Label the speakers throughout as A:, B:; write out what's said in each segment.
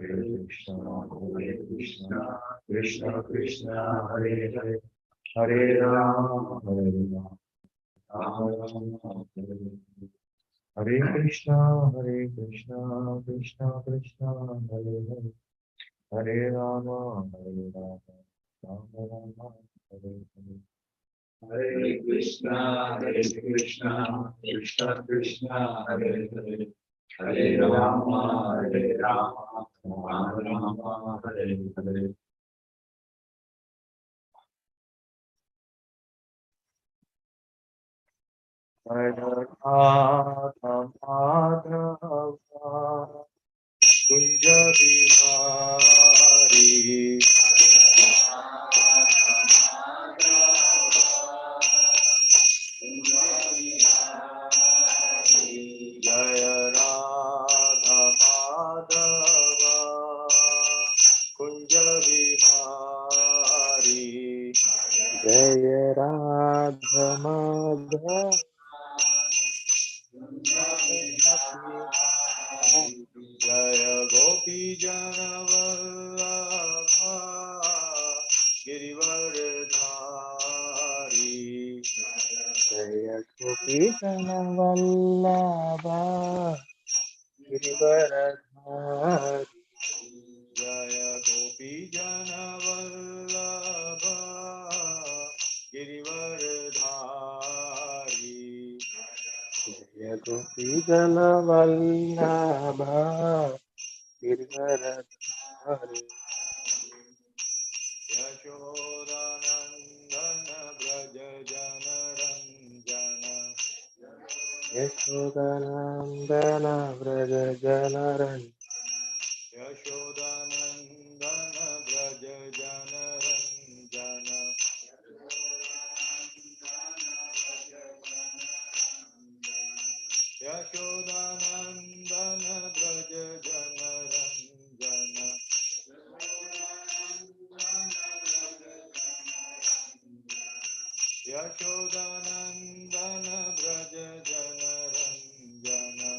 A: Krishna, Krishna Krishna, Hare Hare, Hare Rama, Hare Rama, Rama Rama, Hare Hare. Hare Krishna, Krishna Krishna, Hare Hare, Hare Rama, Rama Rama, Hare Hare. Hare Krishna, Krishna Krishna, Hare Hare, Hare Rama, Rama Rama, Hare Hare. Radha Madhava Kunja Bihari Jaya Radha Madhava Kunja Bihari Jaya Radha Madhava Jaya Gopi Jana Vallabha Girivaradhari Jaya Gopi Jana Vallabha Girivaradhari Jaya Gopi Jana Vallabha Girivaradhari Jaya Gopi Jana Vallabha Girivaradhari Yashodanandana Braja Jana Ranjana Yashodanandana Braja Jana Ranjana Yashodanandana Braja Jana Ranjana Yashodanandana Braja Jana Ranjana Yashodanandana Braja Jana Ranjana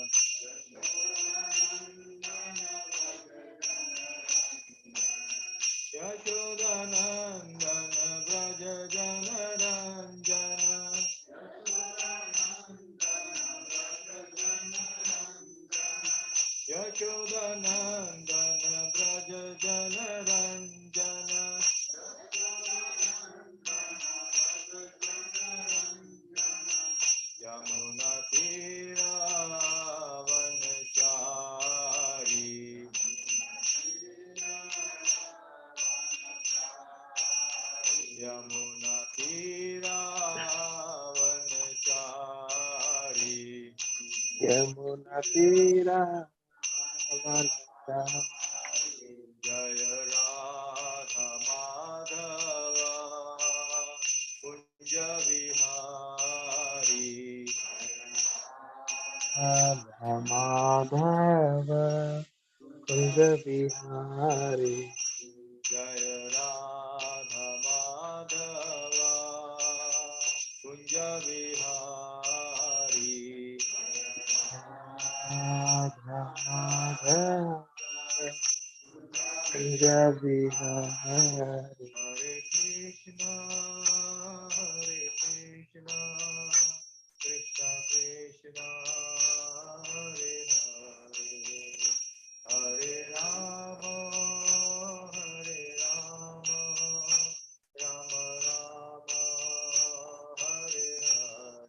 A: Yashodanandana Braja Jana Ranjana Yashodanandana Braja Jana Ranjana Yamuna Tira Vanachari Yamuna Tira Vanachari Yamuna Tira Vanachari Jaya Radha Madhava Kunja Vihari Radha Madhava Kunja Vihari Jaya Radha Madhava Kunja Vihari Radha Madhava Kunja Vihari Hare Krishna, Krishna Krishna, Hare Hare, Hare Rama, Rama Rama, Hare Hare.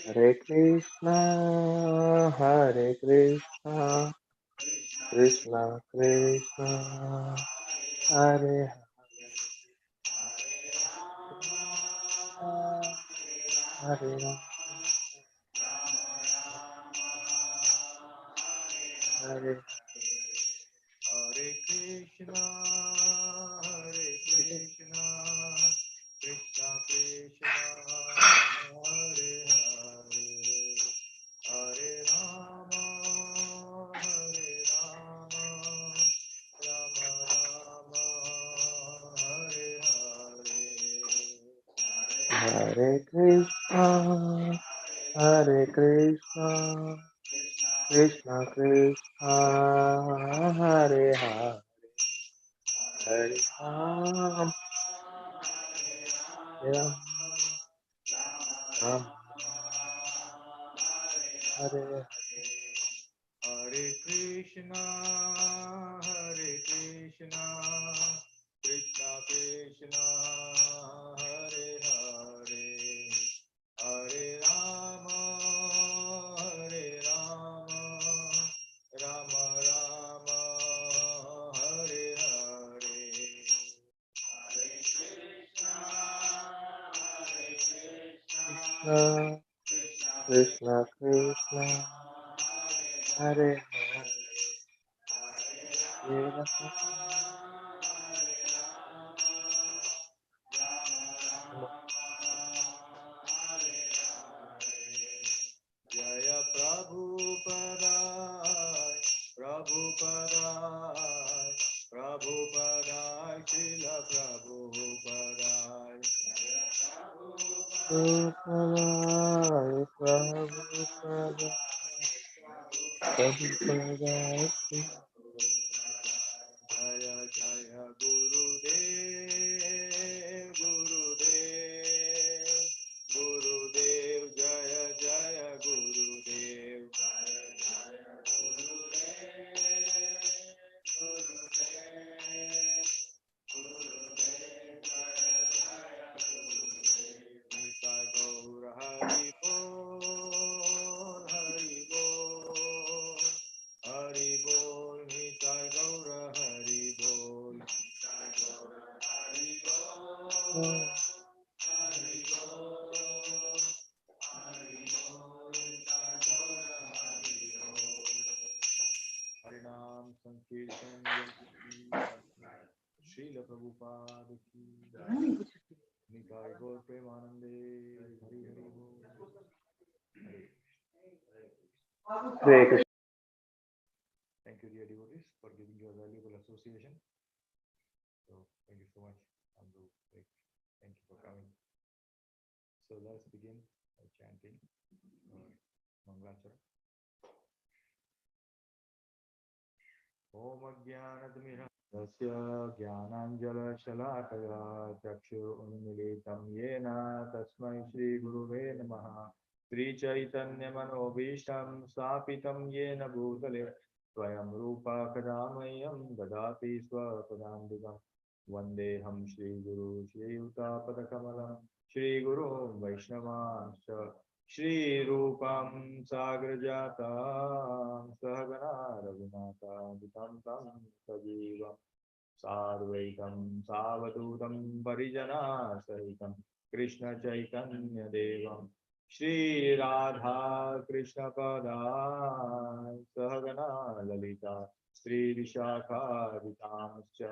A: Hare Krishna, Krishna Krishna, Hare Hare Hare Hare Hare Krishna, Krishna Krishna, Hare Hare, Hare Rama, Rama Rama, Hare Hare, Hare Krishna,
B: Krishna Krishna Hare Hare Hare Ram Ram Ram Hare
A: Hare Krishna, Krishna Krishna, Hare Hare, Hare Rama, Rama Rama, Hare Hare.
B: Krishna Krishna Krishna Hare Hare Hare Ram
A: Jaya Prabhupada, Prabhupada, Prabhupada, Srila Prabhupada.
B: Prabhupada Prabhupada Prabhupada
A: Jaya Jaya Gurudev, Gurudev, Gurudev, Jaya Jaya Gurudev, Jaya Jaya Gurudev, Gurudev, Gurudev, Jaya Jaya Gurudev. Nitya Gaur Hari Bol, Hari Bol. Hari Bol, Nitai Gaura Hari Bol, Nitai Gaura Hari Bol, Hari Bol, Hari Bol, Nitai Gaura Hari Bol. Harinam Sankirtan Yaki, Srila Prabhupada Ki, Nitai Gaur Premanande, Hari Hari Bol.
B: Hare Krishna.
A: Thank you, dear devotees, for giving your valuable association. So, thank you so much, Andrew. Thank you for coming. So, let's begin by chanting Mangalachara. Om Ajnanatmirandasya Jnananjala Chakshur Unmilitam Yena Tasmai Shri Guruve Namaha Shri Chaitanya Manobhishtam Sapitam Yena Bhutale Swayam Rupa Kadamayam Dadati Swapadambikam Vandeham Shri Guru Shri Yuta Padakamalam Shri Guru Vaishnavanscha Shri Rupam Sagrajata Sahagana Raghunata Vitam Tam Sajivam Sarvaitam Savadutam Parijana Sahitam Krishna Chaitanya Devam Shri Radha Krishna Pada Sahagana Lalita Shri Vishakha Vitamscha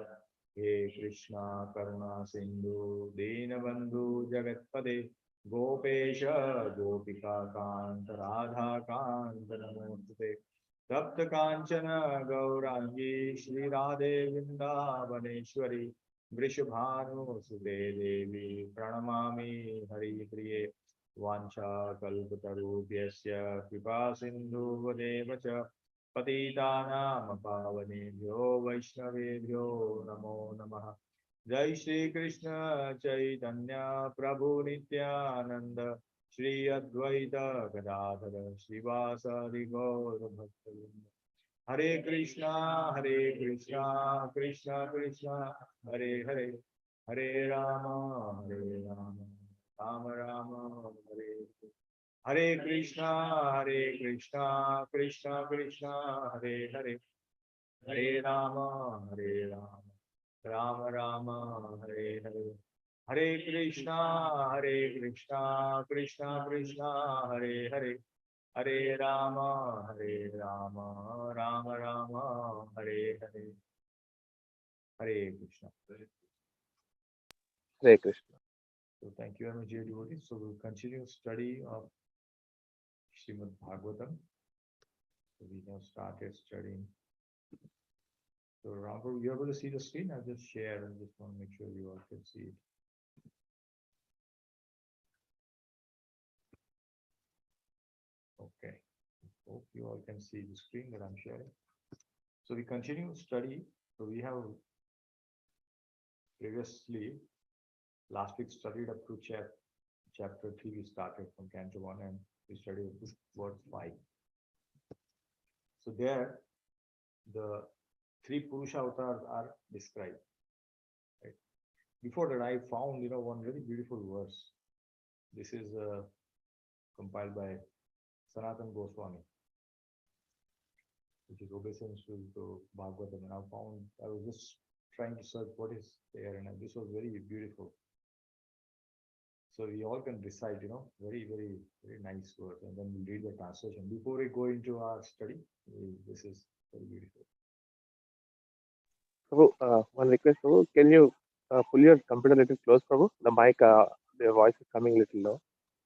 A: He Krishna Karuna Sindhu Dinabandhu Jagatpade Gopesha Gopika Kant Radha Kant Namaste Tapta Kanchana Gaurangi Shri Radhe Vrindavaneshwari Vrishabhanu Sute Devi Pranamami Hari Priye Vancha Kalpatarubhyasya Kripa Sindhu Vadevacha Patitanam Pavanebhyo Vaishnavebhyo Namo Namaha Jai Shri Krishna Chaitanya Prabhu Nityananda Shri Advaita Gadadhara Srivasadi Gaur Bhaktavinda Hare Krishna Krishna Krishna Hare Hare Hare Rama Rama Rama Hare Hare Krishna Krishna Krishna Hare Hare Hare Rama Rama Rama Hare Hare Hare Krishna Krishna Krishna Hare Hare Hare Rama Rama Rama Hare Hare Hare Krishna.
B: Hare Krishna.
A: So thank you very much, dear devotees. So we'll continue study of Srimad Bhagavatam. So we have started studying. So Ramprabhu, you able to see the screen? I'll just share and just want to make sure you all can see it. Okay. Hope you all can see the screen that I'm sharing. So we continue to study. So we have previously, last week studied up to chapter 3. We started from Canto 1 and we studied this word 5. So there, the 3 Purusha avatars are described. Right? Before that, I found one very beautiful verse. This is compiled by Sanatan Goswami, which is obeisance to Bhagavatam. And I was just trying to search what is there, and this was very beautiful. So we all can recite, very, very, very nice words, and then we'll read the translation. Before we go into our study, this is very beautiful.
B: Prabhu, one request, Prabhu. Can you pull your computer a little close, Prabhu? The mic, the voice is coming a little low.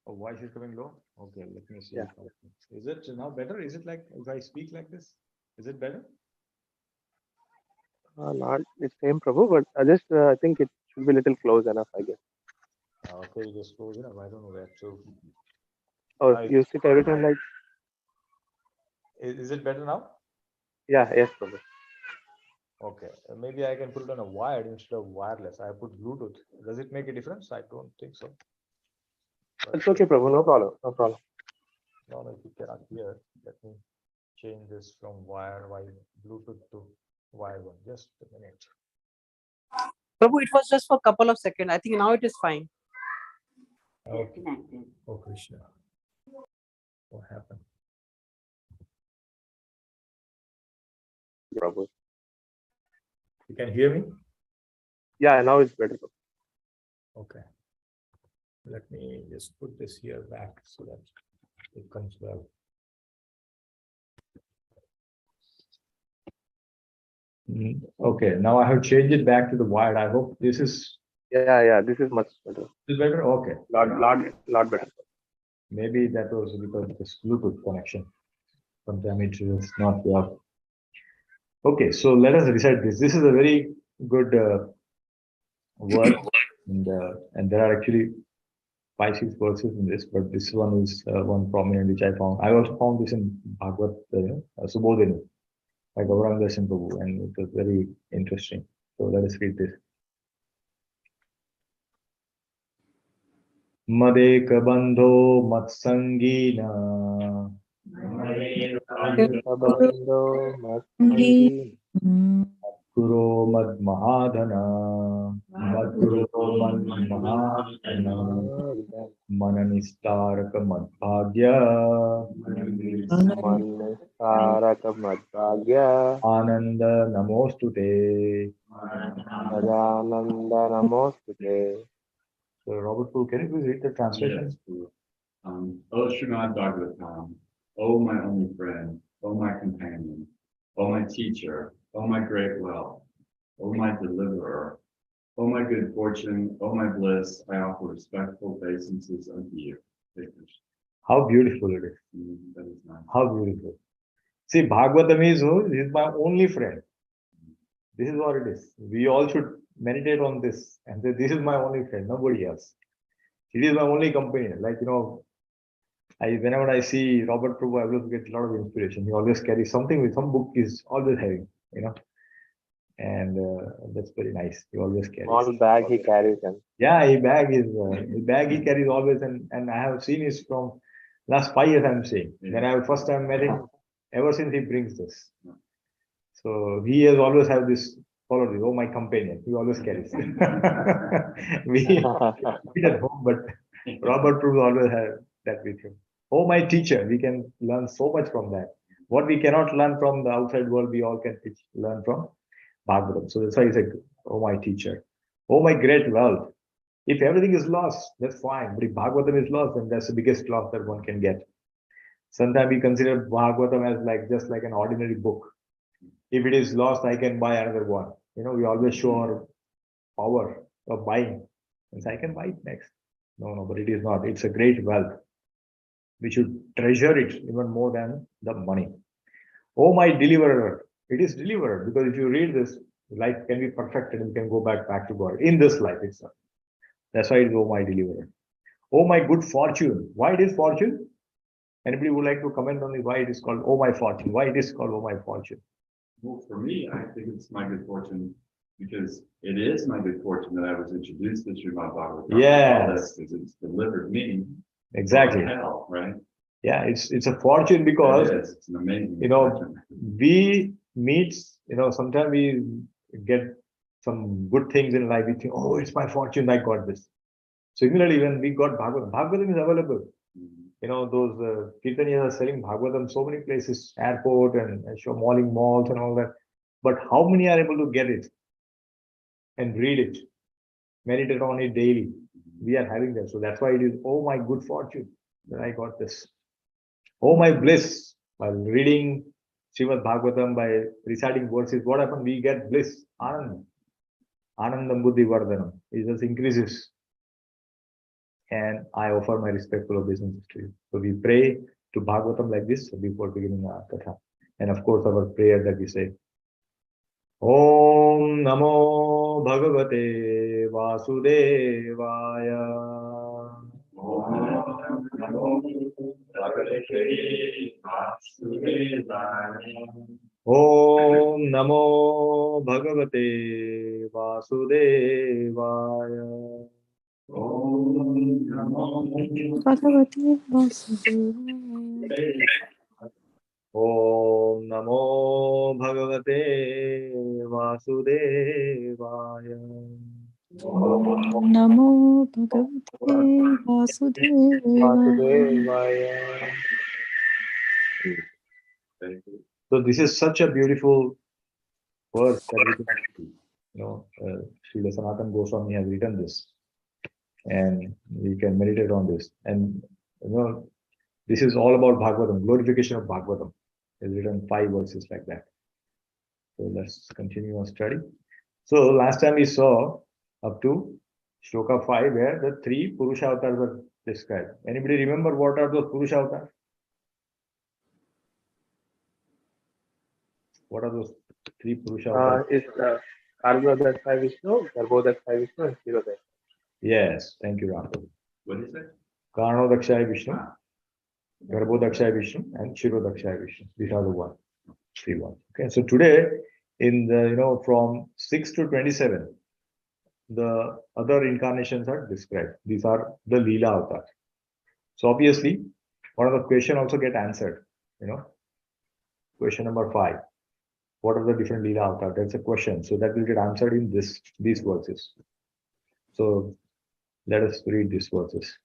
A: Oh, voice is coming low? Okay, let me see.
B: Yeah.
A: Is it now better? Is it like if I speak like this? Is it better?
B: Not the same, Prabhu, but I think it should be a little close enough, I guess.
A: Okay, just close enough. I don't know where to.
B: Oh, you sit every time like.
A: Is it better now?
B: Yeah, yes, Prabhu.
A: Okay, maybe I can put it on a wired instead of wireless. I put Bluetooth. Does it make a difference? I don't think so. But
B: it's okay, Prabhu. No problem. No problem.
A: Now, if you cannot hear, let me change this from Bluetooth to wired one. Just a minute.
C: Prabhu, it was just for a couple of seconds. I think now it is fine.
A: Okay. Oh, Krishna. What happened?
B: Prabhu.
A: You can hear me?
B: Yeah, now it's better.
A: Okay. Let me just put this here back so that it comes well. Okay, now I have changed it back to the wired. I hope this is.
B: Yeah, this is much better.
A: Is better? Okay.
B: Lot better.
A: Maybe that was because of this Bluetooth connection. Sometimes it is not there. Okay, so let us recite this. This is a very good word, and there are actually 5-6 verses in this, but this one is one prominent which I found. I also found this in Bhagavad Subodhini by Gauranga Prabhu, and it was very interesting. So let us read this. Madek bandho matsangina Guru Mad Mahadana Mananistaraka Madbhagya Ananda Namostute. So Robert Poole, can you please read the translation?
D: Yes. O Srimad Bhagavatam, O my only friend, O my companion, O my teacher, O my great wealth, O my deliverer, O my good fortune, O my bliss, I offer respectful obeisances unto you.
A: How beautiful it is.
D: That is nice.
A: How beautiful. See, Bhagavatam is who? He is my only friend. This is what it is. We all should meditate on this and say, this is my only friend, nobody else. It is my only companion. Like, whenever I see Robert Prabhu, I always get a lot of inspiration. He always carries something with some book he's always having, and that's very nice. He always carries.
B: Small bag he carries.
A: Yeah, his bag he carries always, and I have seen this from last 5 years. I'm saying when I first time met him, ever since he brings this. So he has always had this. Follow this. Oh, my companion. He always carries. we eat at home, but Robert Prabhu always had that with him. Oh, my teacher. We can learn so much from that. What we cannot learn from the outside world, we all can learn from Bhagavatam. So that's why he said, oh, my teacher. Oh, my great wealth. If everything is lost, that's fine. But if Bhagavatam is lost, then that's the biggest loss that one can get. Sometimes we consider Bhagavatam as just like an ordinary book. If it is lost, I can buy another one. We always show our power of buying. And so I can buy it next. No, but it is not. It's a great wealth. We should treasure it even more than the money. Oh, my deliverer. It is deliverer, because if you read this, life can be perfected and you can go back to God in this life itself. That's why it is oh, my deliverer. Oh, my good fortune. Why it is fortune? Anybody would like to comment on why it is called Oh My Fortune? Why it is called Oh My Fortune?
D: Well, for me, I think it's my good fortune because it is my good fortune that I was introduced to Srimad Bhagavatam.
A: Yes.
D: All this, because it's delivered me
A: Exactly.
D: from hell, right?
A: Yeah, it's a fortune because
D: It is. It's an amazing
A: you know,
D: fortune.
A: we meet, sometimes we get some good things in life. We think, oh, it's my fortune, I got this. Similarly, when we got Bhagavatam, Bhagavatam is available.
D: Mhm.
A: Those Kirtaniyas are selling Bhagavatam so many places, airport and shopping malls and all that. But how many are able to get it and read it, meditate on it daily? We are having that. So that's why it is, oh, my good fortune that I got this. Oh, my bliss. While reading Srimad Bhagavatam, by reciting verses, what happens? We get bliss, Anand. Anandam Buddhi Vardhanam. It just increases. And I offer my respectful obeisances to you. So we pray to Bhagavatam like this before beginning our katha. And of course, our prayer that we say, Om Namo Bhagavate Vasudevaya.
D: Om Namo Bhagavate Vasudevaya.
A: Om Namo Bhagavate Vasudevaya.
D: Om Namo
E: Bhagavate Vasudevaya.
A: Om Namo Bhagavate Vasudevaya.
E: Om Namo Bhagavate Vasudevaya.
B: Vasudevaya.
A: So this is such a beautiful verse that we can, Srila Sanatana Goswami has written this, and we can meditate on this. And this is all about Bhagavatam, glorification of Bhagavatam. He's written 5 verses like that. So let's continue our study. So last time we saw up to Shloka 5, where the 3 Purusha avatars are described. Anybody remember what are those Purusha avatars? What are those 3 Purusha avatars?
B: It's Karnodakshaya Vishnu, Garbhodakshaya Vishnu, and Shirodakshaya.
A: Yes, thank you, Ram.
D: What is it?
A: Karnodakshaya Vishnu, Garbhodakshaya Vishnu, and Shirodakshaya Vishnu. These are the 3 ones. Okay, so today, in the from 6 to 27, the other incarnations are described. These are the Leela avatars. So obviously, one of the question also get answered. Question number 5. What are the different Leela avatars? That's a question. So that will get answered in these verses. So let us read these verses.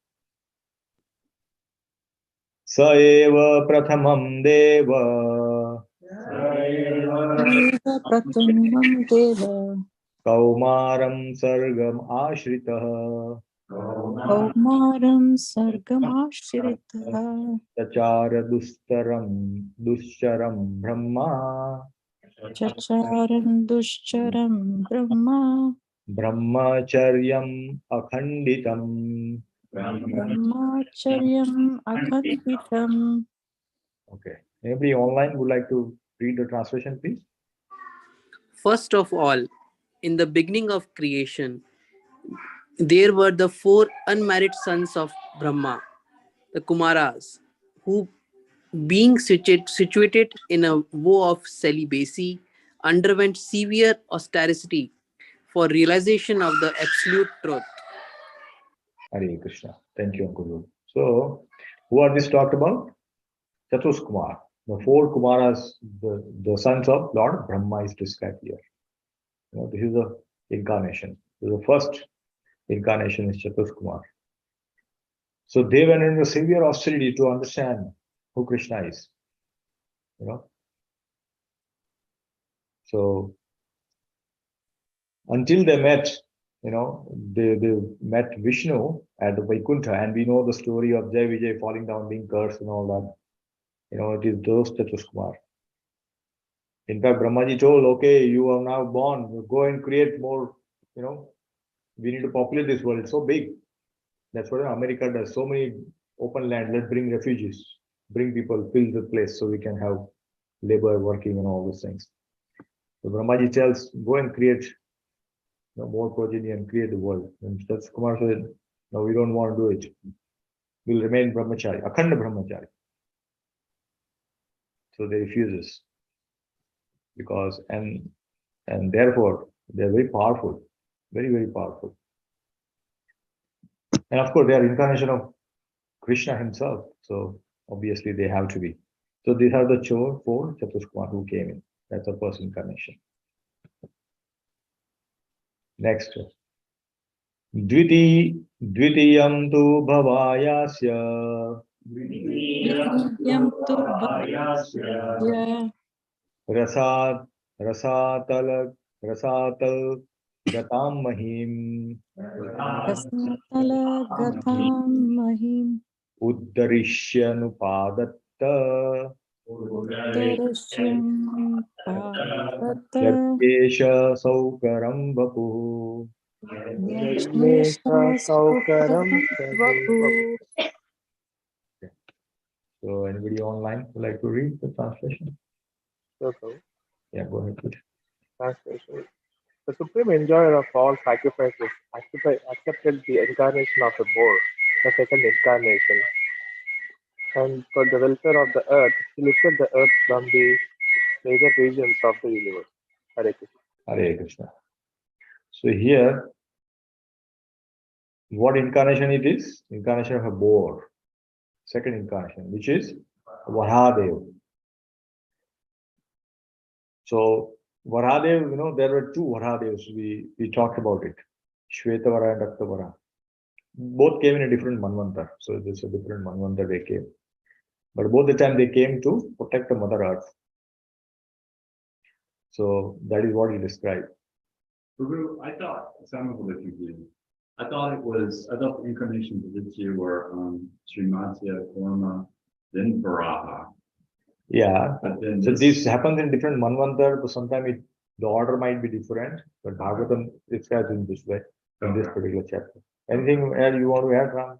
A: Sa eva prathamam deva
E: Eva Pratamam Deva
A: kaumaram sargam ashritah
E: Kaumaram Sargam Ashritah
A: Tachara duscharam brahma
E: Chacharam Duscharam Brahma
A: brahmacharyam akhanditam.
E: Brahmacharyam Akhanditam.
A: Okay. Anybody online would like to read the translation, please?
C: First of all, in the beginning of creation, there were the 4 unmarried sons of Brahma, the Kumaras, who, being situated in a vow of celibacy, underwent severe austerity for realization of the absolute truth.
A: Hare Krishna. Thank you, Guru. So, who are these talked about? Chatus Kumar. The 4 Kumaras, the sons of Lord Brahma is described here. This is the incarnation. So the first incarnation is Chatus Kumar. So they went in a severe austerity to understand who Krishna is. So until they met, they met Vishnu at the Vaikuntha, and we know the story of Jai Vijay falling down, being cursed and all that. It is those Chatus Kumar. In fact, Brahmaji told, okay, you are now born, go and create more, we need to populate this world. It's so big. That's what America does. So many open land. Let's bring refugees, bring people, fill the place so we can have labor working and all those things. So Brahmaji tells, go and create more progeny and create the world. And Chatus Kumar said, no, we don't want to do it. We'll remain brahmachari, akhanda brahmachari. So they refuses because and therefore they are very powerful, very, very powerful. And of course, they are incarnation of Krishna himself. So obviously they have to be. So these are the four Chatushkumar who came in. That's the first incarnation. Next. Dvitiyam tu bhavayasya
E: Yam tu bhavasya
A: rasat rasatal gatam mahim
E: rasatala gatham mahim
A: uddarishyanu
E: darishyam padata
A: Yatkesha saukaram vapu.
B: Yajnesha Saukaram
E: vapu.
A: So anybody online would like to read the translation?
B: So,
A: Yeah, go ahead, please.
B: translation. The supreme enjoyer of all sacrifices accepted the incarnation of the boar, the second incarnation, and for the welfare of the earth, he lifted the earth from the major regions of the universe. Hare Krishna.
A: Hare Krishna. So here, what incarnation it is? Incarnation of a boar. Second incarnation, which is Varahadev. So Varahadev, there were two Varahadevs. We talked about it. Shvetavara and Raktavara. Both came in a different Manvantar. So this is a different Manvantar they came. But both the time they came to protect the Mother Earth. So that is what he described.
D: Guru, I thought, so I'm a little bit confused. I thought the incarnations of this year were Srimad, Kurma, then Varaha.
A: Yeah.
D: But then
A: So this happens in different Manvantar. So sometimes the order might be different, but Bhagavatam describes in this way, in this particular chapter. Anything else you want to add, Ram?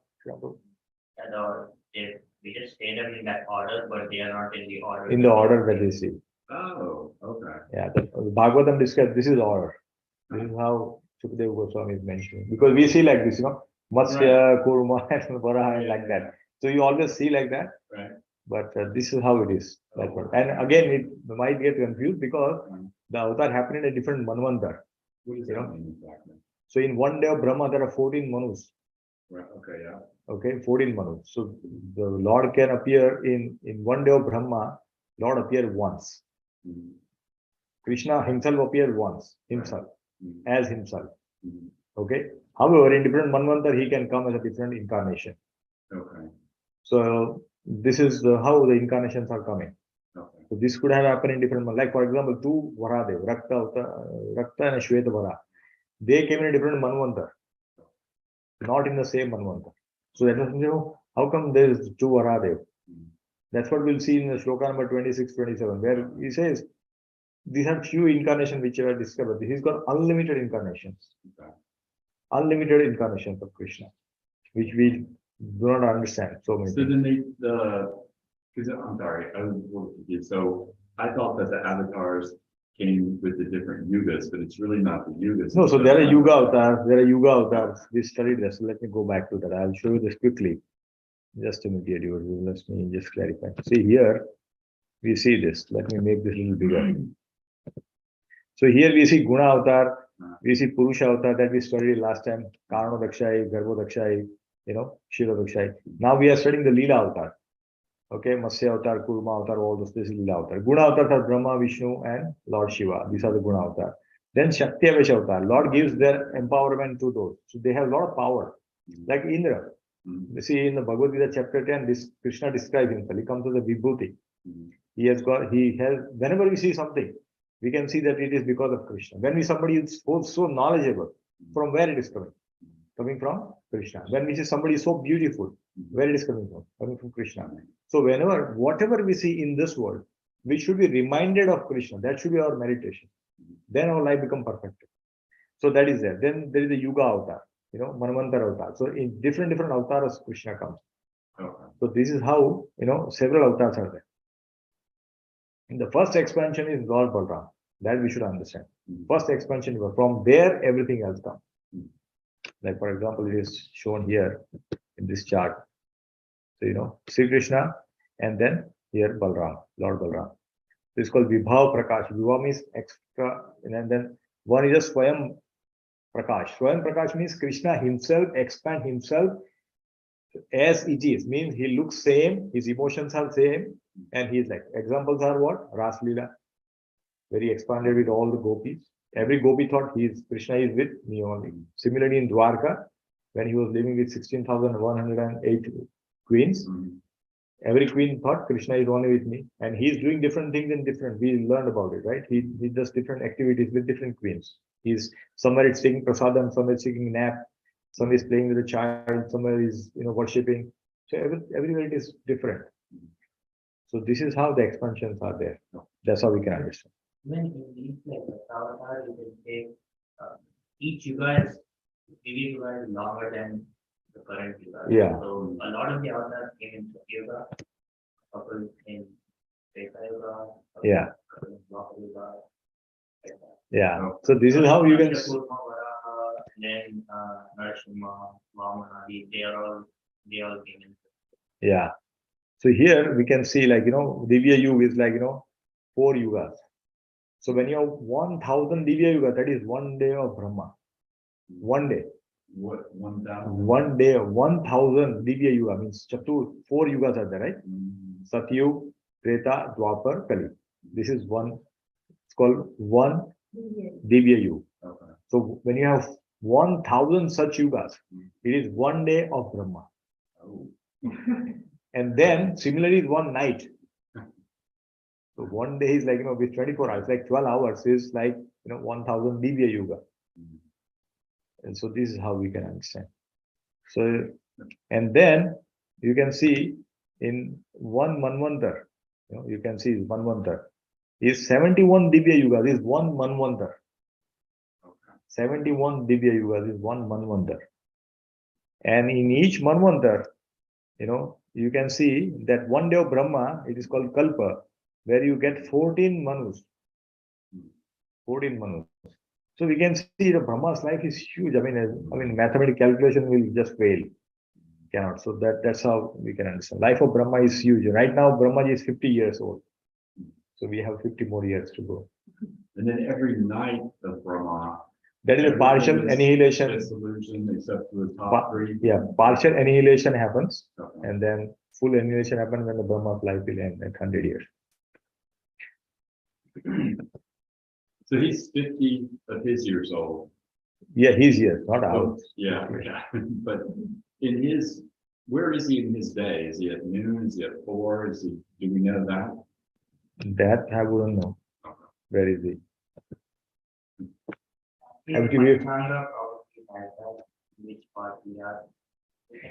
F: We just say them in that order, but they are not in the order.
A: In the order that they see.
D: Oh, okay.
A: Yeah, the Bhagavatam describes this is order. This is how Sukadeva Goswami is mentioning. Because we see like this, Matsya, Kurma, and Varaha, like that. So you always see like that.
D: Right.
A: But this is how it is. That one. And again, it might get confused because the avatar happened in a different Manvantar.
D: What does that mean exactly?
A: So in one day of Brahma, there are 14 Manus.
D: Right. Okay, yeah.
A: Okay, 14 Manus. So the Lord can appear in one day of Brahma, Lord appear once.
D: Mhm.
A: Krishna himself appeared once, himself,
D: Mhm.
A: as himself.
D: Mhm.
A: Okay. However, in different Manvantar, he can come as a different incarnation.
D: Okay.
A: So this is how the incarnations are coming.
D: Okay.
A: So this could have happened in different, like for example, two Varadev, Rakta and Shweta Vara. They came in a different Manvantar, not in the same Manvantar. So that is, how come there is two Varadev?
D: Mhm.
A: That's what we'll see in the shloka number 26, 27, where he says, these are few incarnations which are discovered. He's got unlimited incarnations.
D: Okay.
A: Unlimited incarnations of Krishna, which we do not understand so many
D: So
A: things.
D: then because I'm sorry, I was a little confused. So I thought that the avatars came with the different yugas, but it's really not the yugas.
A: No,
D: it's
A: so
D: just
A: there are
D: one
A: Yuga
D: avatar.
A: avatars, there are Yuga avatars. We studied this. So let me go back to that. I'll show you this quickly. Just a minute, dear. Let me just clarify. See here, we see this. Let me make this a little bigger. So here we see Guna avatar, we see Purusha avatar that we studied last time. Karno Dakshai, Garbho Dakshai, Shira Dakshai. Now we are studying the Leela avatar. Okay, Matsya avatar, Kurma avatar, all this is Leela avatar. Guna avatars are Brahma, Vishnu, and Lord Shiva. These are the Guna avatar. Then Shakti Avesh avatar. Lord gives their empowerment to those. So they have a lot of power. Like Indra.
D: Mhm.
A: You see in the Bhagavad Gita chapter 10, this Krishna describes himself. He comes to the Vibhuti.
D: Mhm.
A: Whenever we see something, we can see that it is because of Krishna. When somebody is so knowledgeable, from where it is coming? Coming from Krishna. When we see somebody so beautiful, where it is coming from? Coming from Krishna. So whatever we see in this world, we should be reminded of Krishna. That should be our meditation. Then our life becomes perfect. So that is there. Then there is a Yuga avatar, Manvantar avatar. So in different avatars, Krishna comes.
D: Okay.
A: So this is how, several avatars are there. In the first expansion is Lord Balram. That we should understand. First expansion, from there, everything else comes. Like, for example, it is shown here in this chart. So, Sri Krishna and then Here Balram, Lord Balram. This is called Vibhav Prakash. Vibhav means extra, and then one is a Swayam Prakash. Swayam Prakash means Krishna himself expand himself as it is. Means he looks same, his emotions are same, and he's like. Examples are what? Ras Leela. Very expanded with all the gopis. Every gopi thought Krishna is with me only. Similarly in Dwarka, when he was living with 16,108 queens, every queen thought Krishna is only with me, and he's doing different things in different. We learned about it, right? He does different activities with different queens. He's somewhere it's taking prasadam, somewhere it's taking nap, somewhere is playing with a child, somewhere is worshipping. So everywhere it is different. So this is how the expansions are there. That's how we can understand.
F: When in these like avatars, you can take each yuga is longer than the current yuga.
A: Yeah.
F: So a lot of the avatars came in Satya Yuga, a couple in Treta Yuga, a couple
A: Yeah.
F: in Dwapara Yuga, like that.
A: Yeah. So this is how you can.
F: Varaha, and then Narasimha, Vamana, they all came in.
A: Yeah. So here we can see like Divya Yuga is like 4 yugas. So when you have 1,000 Divya Yuga, that is 1 day of Brahma. 1 day.
D: What, 1,000?
A: 1 day of 1,000 Divya Yuga means 4 yugas are there, right? Satyug, Treta, Dwapar, Kali. This is one. It's called 1 Divya Yuga.
D: Okay.
A: So when you have 1,000 such yugas, it is 1 day of Brahma.
D: Oh.
A: And then similarly 1 night. So 1 day is like with 24 hours, like 12 hours is like 1,000 Divya Yuga. And so this is how we can understand. So, and then you can see in 1 Manvantar, you can see Manvantar is 71 Divya Yugas is 1 Manvantar. 71 Divya Yugas is 1 Manvantar. And in each Manvantar, you can see that 1 day of Brahma, it is called Kalpa, where you get 14 Manus. 14 Manus. So we can see the Brahma's life is huge. I mean, mathematical calculation will just fail. Cannot. So that's how we can understand. Life of Brahma is huge. Right now, Brahma is 50 years old. So we have 50 more years to go.
D: And then every night of Brahma,
A: That is a partial annihilation.
D: Dissolution except for the top 3.
A: Yeah, partial annihilation happens,
D: Okay.
A: and then full annihilation happens when the Brahma's life will end at 100 years.
D: So he's 50 of his years old.
A: Yeah, he's here, not
D: Oh,
A: ours.
D: yeah. But in his, where is he in his day? Is he at noon? Is he at 4? Do we know that?
A: That I wouldn't know. Where is he? Have to
F: Panchanga
A: be-
F: probably has that, which part we are.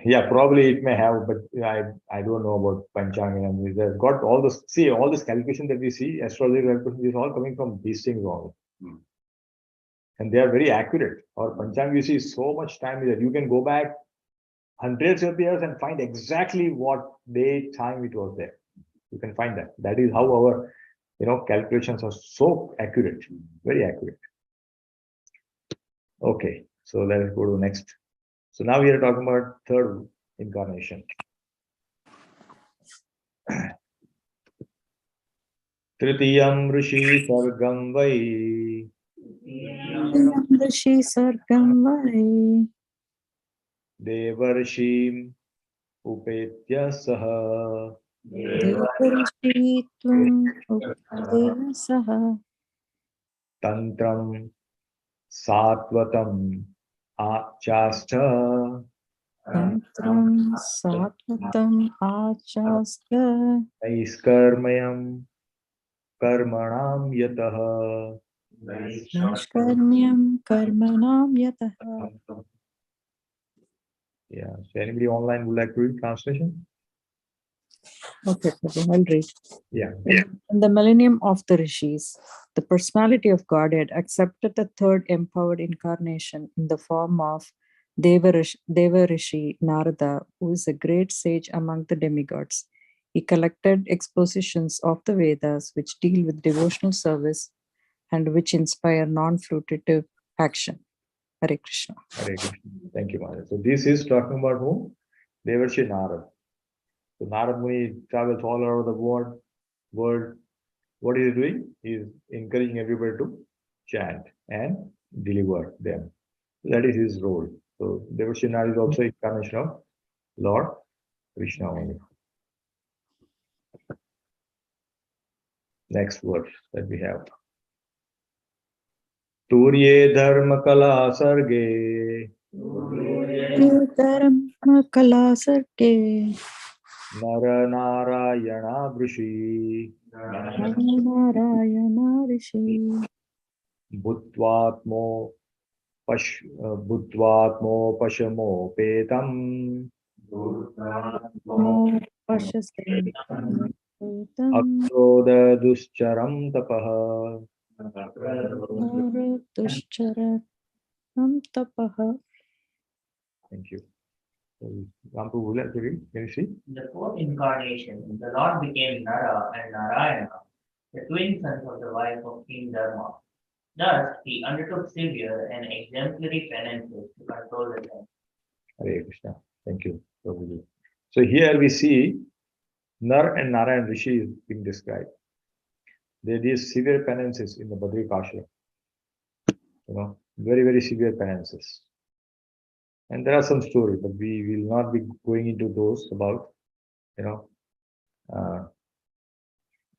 A: Yeah, probably it may have, but I don't know about Panchanga. And there's got all this calculation that we see, astrology calculation is all coming from these things only. And they are very accurate. Or Panchanga, you see so much time that you can go back hundreds of years and find exactly what day time it was there. You can find that. That is how our calculations are so accurate, very accurate. Okay, so let us go to the next. So now we are talking about third incarnation. Tritiyam Rishi Sargam Vai
E: Rishi Sargam Vai
A: Devarshim Upetya Saha
E: Devarishi Tvam Upadeva Saha
A: Tantram Satvatam Achasta
E: Tantram Satvatam Achasta
A: Naiskarmayam Karmanam Yataha.
E: Nashkarmyam Karmanam Yataha.
A: Yeah, so anybody online would like to read translation?
E: Okay, Prabhu, I'll read.
A: Yeah.
E: In the millennium of the rishis, the personality of Godhead accepted the third empowered incarnation in the form of Devarishi Narada, who is a great sage among the demigods. He collected expositions of the Vedas which deal with devotional service and which inspire non-fruitive action. Hare Krishna.
A: Hare Krishna. Thank you, Maharaj. So this is talking about whom? Devarshi Narada. So Narad Muni travels all over the world. What is he doing? He is encouraging everybody to chant and deliver them. That is his role. So Devashinara is also incarnation of Lord Krishna only. Next verse that we have. Turye dharma kala sarge
E: Dharma kala sarge
A: nara narayana vrishi
E: Narayana rishi
A: bhutvatmo bhutvatmo pashamo petam
E: Pashase
A: akroda duscharam tapah.
E: Dushchara tapaha.
A: Thank you. Rampu, would you like to read? Can you see?
F: In the fourth incarnation, the Lord became Nara and Narayana, the twin sons of the wife of King Dharma. Thus, he undertook severe and exemplary penances to control the senses.
A: Hare Krishna. Thank you, Prabhuji. So here we see Nar and Narayan Rishi is being described. They did severe penances in the Badri Ashram. Very, very severe penances. And there are some stories, but we will not be going into those about,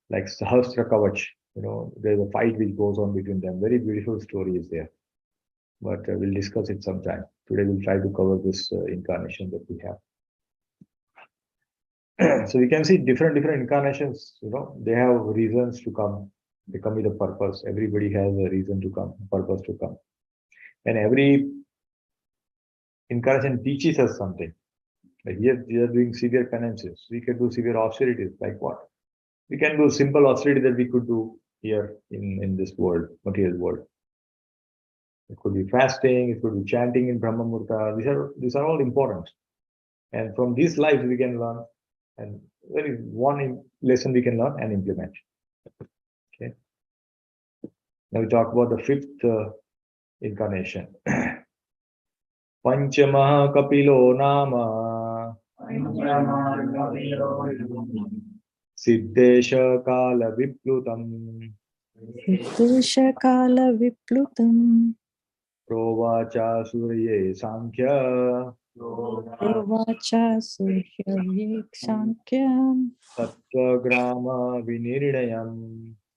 A: like Sahasra Kavach. There's a fight which goes on between them. Very beautiful story is there. But we'll discuss it sometime. Today we'll try to cover this incarnation that we have. So we can see different incarnations, they have reasons to come. They come with a purpose. Everybody has a reason to come, a purpose to come. And every incarnation teaches us something. Like here, we are doing severe penances. We can do severe austerities. Like what? We can do simple austerity that we could do here in this world, material world. It could be fasting, it could be chanting in Brahma Murta. These are all important. And from these lives we can learn, and very one lesson we can learn and implement. Okay. Now we talk about the fifth incarnation. Panchama Kapilo Nama Siddesha Kala Viplutam
E: Kala Viplutam
A: Provacha Surye Sankhya
E: Provacha Surya Sankhya
A: Tattva Grama Vinirnayam.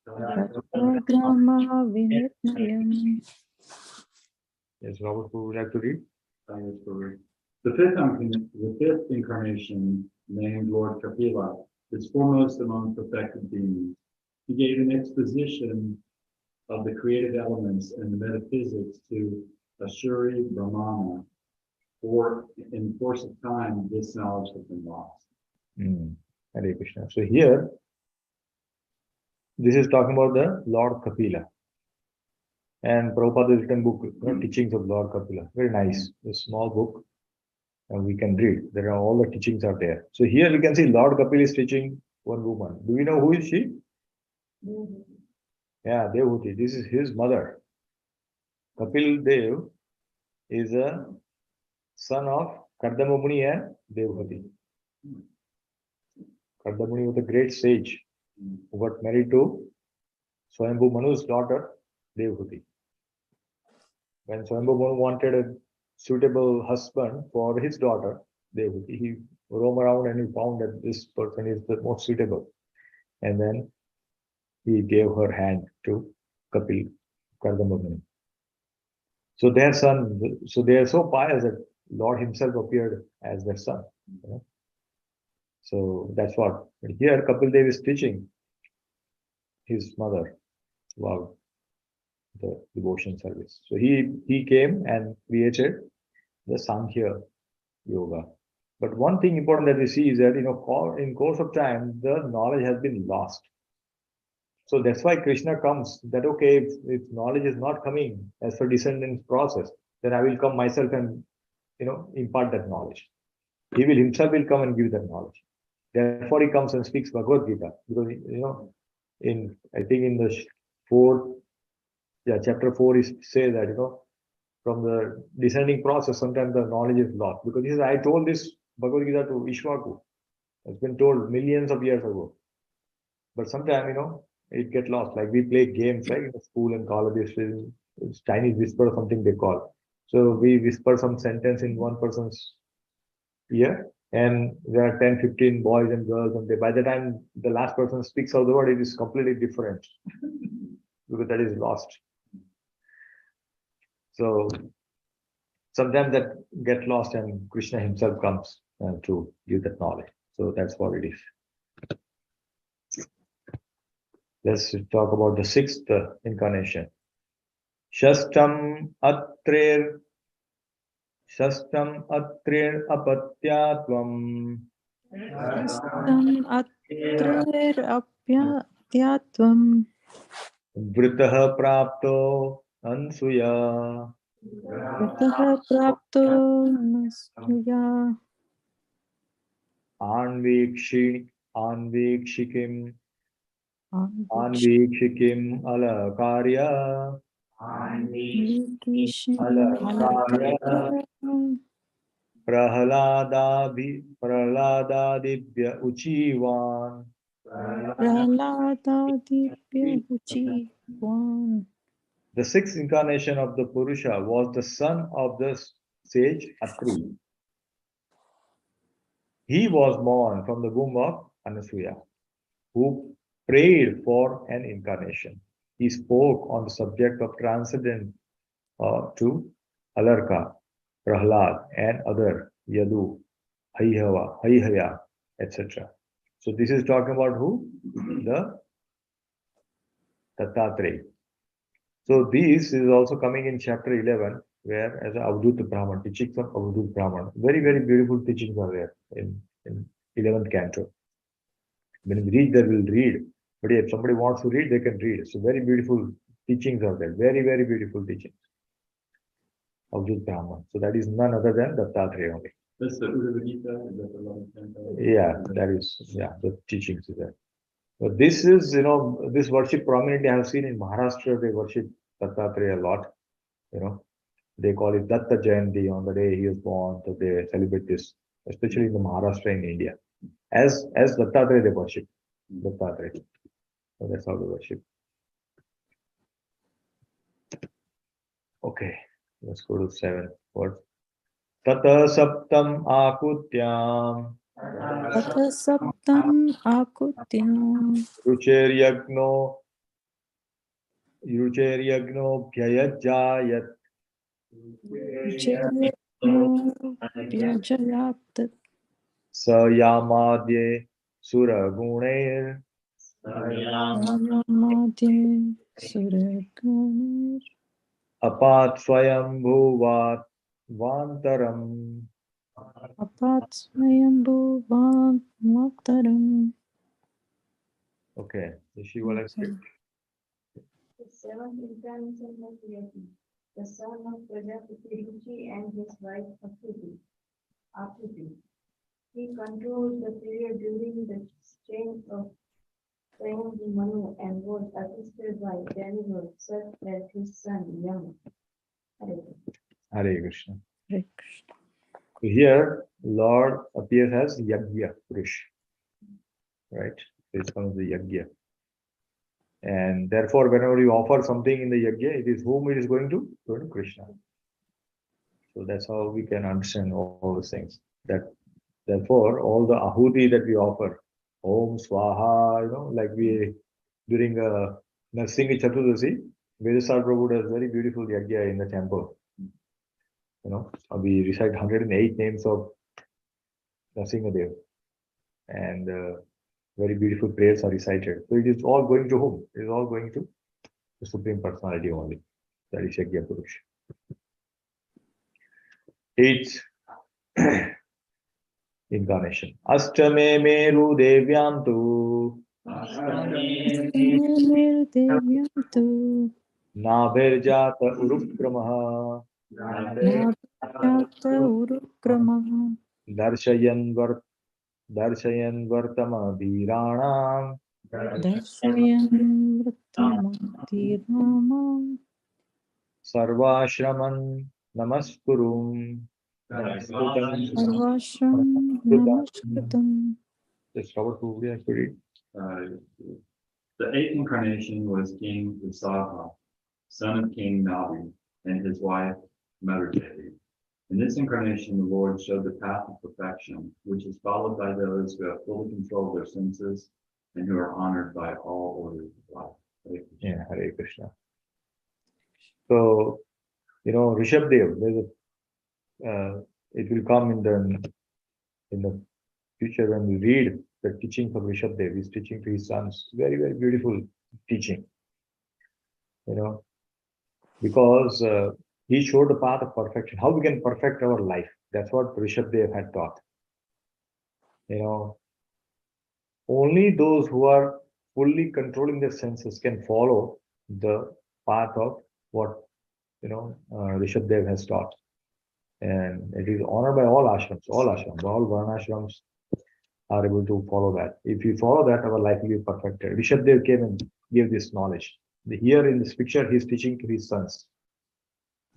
E: Grama Vinirnayam.
A: Yes, Robert, who would like to read?
D: The fifth incarnation, named Lord Kapila, is foremost among perfected beings. He gave an exposition of the creative elements and the metaphysics to Ashuri Brahmana, for in the course of time, this knowledge has been lost.
A: Hare Krishna. So here, this is talking about the Lord Kapila. And Prabhupada has written book, Teachings of Lord Kapila. Very nice, a small book, and we can read. There are all the teachings are there. So here we can see Lord Kapila is teaching one woman. Do we know who is she? Yeah, Devhuti. This is his mother. Kapil Dev is a son of Kardama Muni and Devhuti. Kardama Muni was a great sage who got married to Swayambhu Manu's daughter, Devhuti. When Swayambhu Manu wanted a suitable husband for his daughter, Devhuti, he roamed around and he found that this person is the most suitable. And then he gave her hand to Kapil, Kardama Muni. So their son, so they are so pious that Lord himself appeared as their son. So that's what. But here Kapil Dev is teaching his mother about the devotion service. So he came and created the Sankhya Yoga. But one thing important that we see is that in course of time the knowledge has been lost. So that's why Krishna comes. That okay, if knowledge is not coming as per descendants process, then I will come myself and impart that knowledge. He will himself come and give that knowledge. Therefore, he comes and speaks Bhagavad Gita, because I think in the chapter 4 is say that from the descending process sometimes the knowledge is lost, because he says I told this Bhagavad Gita to Ishwaku, It's been told millions of years ago. But sometimes, it get lost. Like we play games, right? In the school and colleges, it's Chinese whisper or something they call. So we whisper some sentence in one person's ear, and there are 10, 15 boys and girls, and by the time the last person speaks out the word, it is completely different because that is lost. So sometimes that get lost, and Krishna himself comes to give that knowledge. So that's what it is. Let's talk about the sixth incarnation. Shastam atrer apatyatvam
E: Tam atrerapyatyatvam
A: vritah prapto ansuya
E: Yatah prapto nasuya
A: anvikshikim alakarya
E: Vikishim
A: alakarya prahaladadibhya uchivan.
E: Praladadibhya Uchivan.
A: The sixth incarnation of the Purusha was the son of the sage Atri. He was born from the womb of Anasuya, who prayed for an incarnation. He spoke on the subject of transcendence to Alarka, Prahlad, and other Yadu, Haihaya, etc. So this is talking about who? The Dattatreya. So this is also coming in chapter 11, where as Avadut Brahman, teachings of Avadut Brahman, very, very beautiful teachings are there in 11th canto. When we read that, we'll read. But if somebody wants to read, they can read. So very beautiful teachings are there. Very, very beautiful teachings. Avadut Brahman. So that is none other than Dattatreya only.
D: That's the Uddhava Gita, is that the 11th canto?
A: Yeah, that is, the teachings is there. But this is, this worship prominently I have seen in Maharashtra, they worship Dattatreya a lot. They call it Datta Jayanti on the day he was born, so they celebrate this, especially in the Maharashtra in India. As Dattatreya they worship. Dattatreya. So that's how they worship. Okay, let's go to 7th word. Tata Saptam Akutyam
E: Tata Saptam Akutyam
A: Rucheryagno Bhyayajayat
E: Jayatno Vyajayat
A: Sayamadye Suragunair
E: Ayamadye Suraganir
A: Apat Swayambhuvat Vantaram.
E: Apat Swayambhuvan Mataram.
A: Okay, so she will explain.
G: The seventh incarnation of Yati, the son of Prajapati Ruchi and his wife Aputi. He controls the period during the change of Swayambhu Manu and was assisted by demigods such as his son Yama.
A: Hare Krishna.
E: Hare Krishna.
A: So here, Lord appears as Yagya Purush, right? This comes the Yagya. And therefore, whenever you offer something in the Yagya, it is whom it is going to? Going to Krishna. So that's how we can understand all those things. That therefore, all the ahuti that we offer, Om Swaha, like we during Narsingi Chaturdasi, Vedasar Prabhu does very beautiful Yagya in the temple. We recite 108 names of Narsingadev, and very beautiful prayers are recited. So it is all going to whom? It is all going to the Supreme Personality only. That is Yagya Purush. 8th incarnation. Ashtame Meru Devyam tu
E: Astamir Devyantu
A: Nabherjata Urukramaha
E: Nabhyata Urukramaha
A: Darshayan Vartama Dhiranam
E: Darshayan Vratamantirama
A: Sarvashraman Namaskurum
E: Sarvashram Namaskritam
A: Just Robert, would you like to read?
D: The eighth incarnation was King Vrisabha, son of King Navi, and his wife Madhurdevi. In this incarnation, the Lord showed the path of perfection, which is followed by those who have fully controlled their senses and who are honored by all orders of life. Hare Krishna.
A: Yeah, Hare Krishna. So, Rishabdev, it will come in the future when we read the teachings of Rishabdev. He's teaching to his sons. Very, very beautiful teaching. Because he showed the path of perfection. How we can perfect our life. That's what Rishabdev had taught. Only those who are fully controlling their senses can follow the path of what Rishabdev has taught. And it is honored by all ashrams, all varnashrams are able to follow that. If we follow that, our life will be perfected. Rishabdev came and gave this knowledge. Here in this picture, he is teaching to his sons.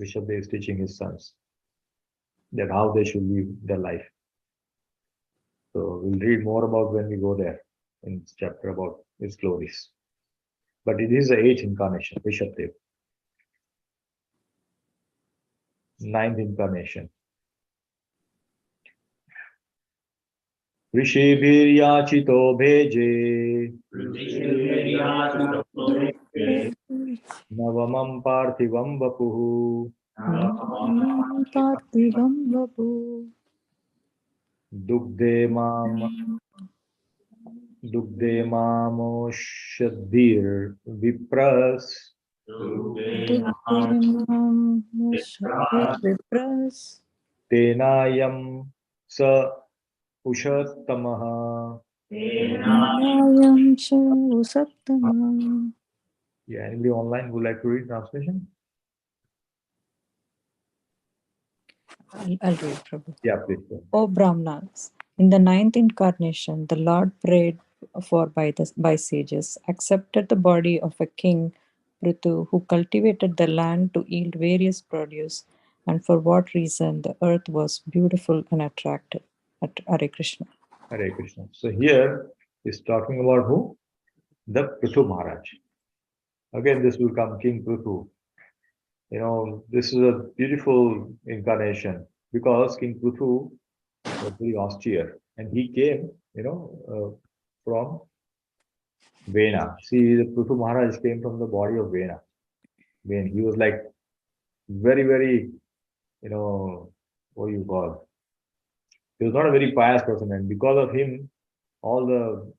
A: Rishabdev is teaching his sons that how they should live their life. So we'll read more about when we go there in this chapter about his glories. But it is the 8th incarnation, Rishabdev. 9th incarnation. Rishibhiryachito bheje navamam parthivam vapuhu
E: Parthivam Vapu
A: dugde mamoshadhir vipras
E: Dukdevam Vipras
A: tenayam sa ushattamaha.
E: Nayam Cha Usattama.
A: Yeah, anybody online would like to read translation?
E: I'll read, Prabhu.
A: Yeah, please.
E: O Brahmanas, in the 9th incarnation, the Lord prayed for by sages, accepted the body of a king, Prithu, who cultivated the land to yield various produce, and for what reason the earth was beautiful and attractive. Hare Krishna.
A: Hare Krishna. So here is talking about who? The Prithu Maharaj. Again, this will come King Prithu. This is a beautiful incarnation because King Prithu was very austere and he came, from Vena. See, the Prithu Maharaj came from the body of Vena. He was like very, very, what do you call? He was not a very pious person, and because of him, all the,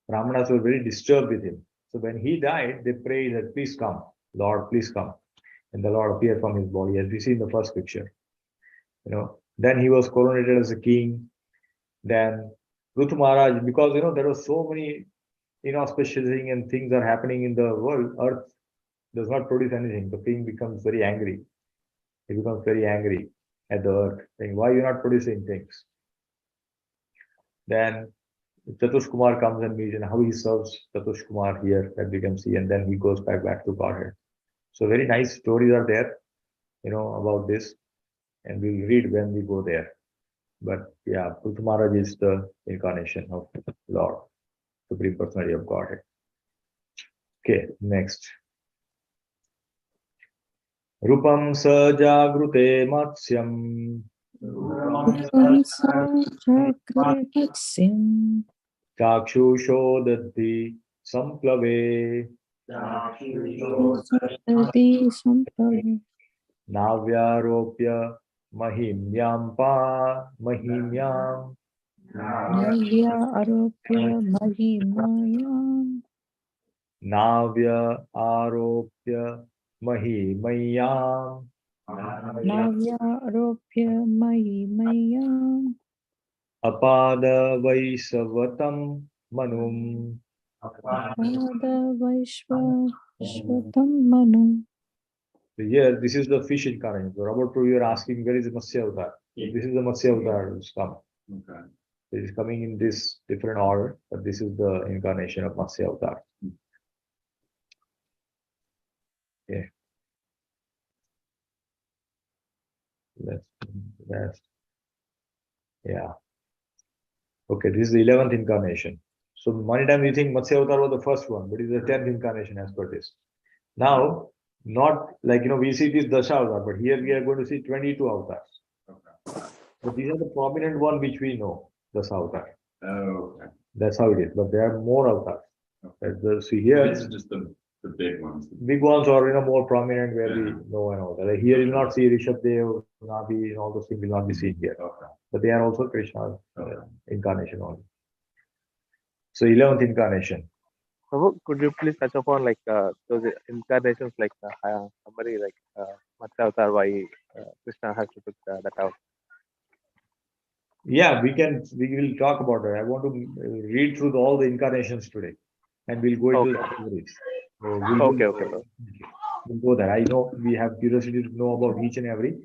A: Brahmanas were very disturbed with him. So when he died, they prayed that, please come, Lord, please come. And the Lord appeared from his body, as we see in the first picture. Then he was coronated as a king. Then Prithu Maharaj, because there were so many inauspicious things and things are happening in the world, earth does not produce anything. The king becomes very angry. He becomes very angry at the earth, saying, why are you not producing things? Then Chatush Kumar comes and meets and how he serves Chatush Kumar here, that we can see, and then he goes back to Godhead. So very nice stories are there, about this, and we'll read when we go there. But yeah, Prithu Maharaj is the incarnation of Lord, Supreme Personality of Godhead. Okay, next. Rupam sajagrute matsyam
E: Chakratsim
A: chakshusho dadhi samplave
E: Sati Sampave
A: navyaropya mahimyam mahimyam
E: Navya Aropya Mahimayam
A: navya aropya mahimayam
E: Navya Aropya Mahimayam
A: apada vaisavatam manum.
E: Pada Vaishvatam Manu.
A: So here, this is the fish incarnation. So Robert, you are asking where is the Matsya Avatar? This is the Matsya Avatar which come.
D: Okay.
A: It is coming in this different order, but this is the incarnation of Matsya Avatar. Okay. Let's. Yeah. Okay, this is the 11th incarnation. So many times we think Matsya Avatar was the first one, but it's the 10th incarnation as per this. Now, not like, we see this Dasha Avatar, but here we are going to see 22 avatars.
D: Okay.
A: But these are the prominent one which we know, Dasha Avatar.
D: Oh, okay.
A: That's how it is. But there are more avatars.
D: Okay.
A: See here,
D: These are just the big ones.
A: big ones are more prominent where we know and all that. Like here you will not see Rishabdev, Nabi, and all those things will not be seen here.
D: Okay.
A: But they are also Krishna's
D: Okay.
A: incarnation only. So 11th incarnation.
B: Prabhu, could you please touch upon like those incarnations, like summary, like Matsya Avatar, why Krishna has to put that out?
A: Yeah, we will talk about it. I want to read through all the incarnations today, and we'll go into the stories. So
B: Okay, okay, Prabhu.
A: we'll go there. I know we have curiosity to know about each and every,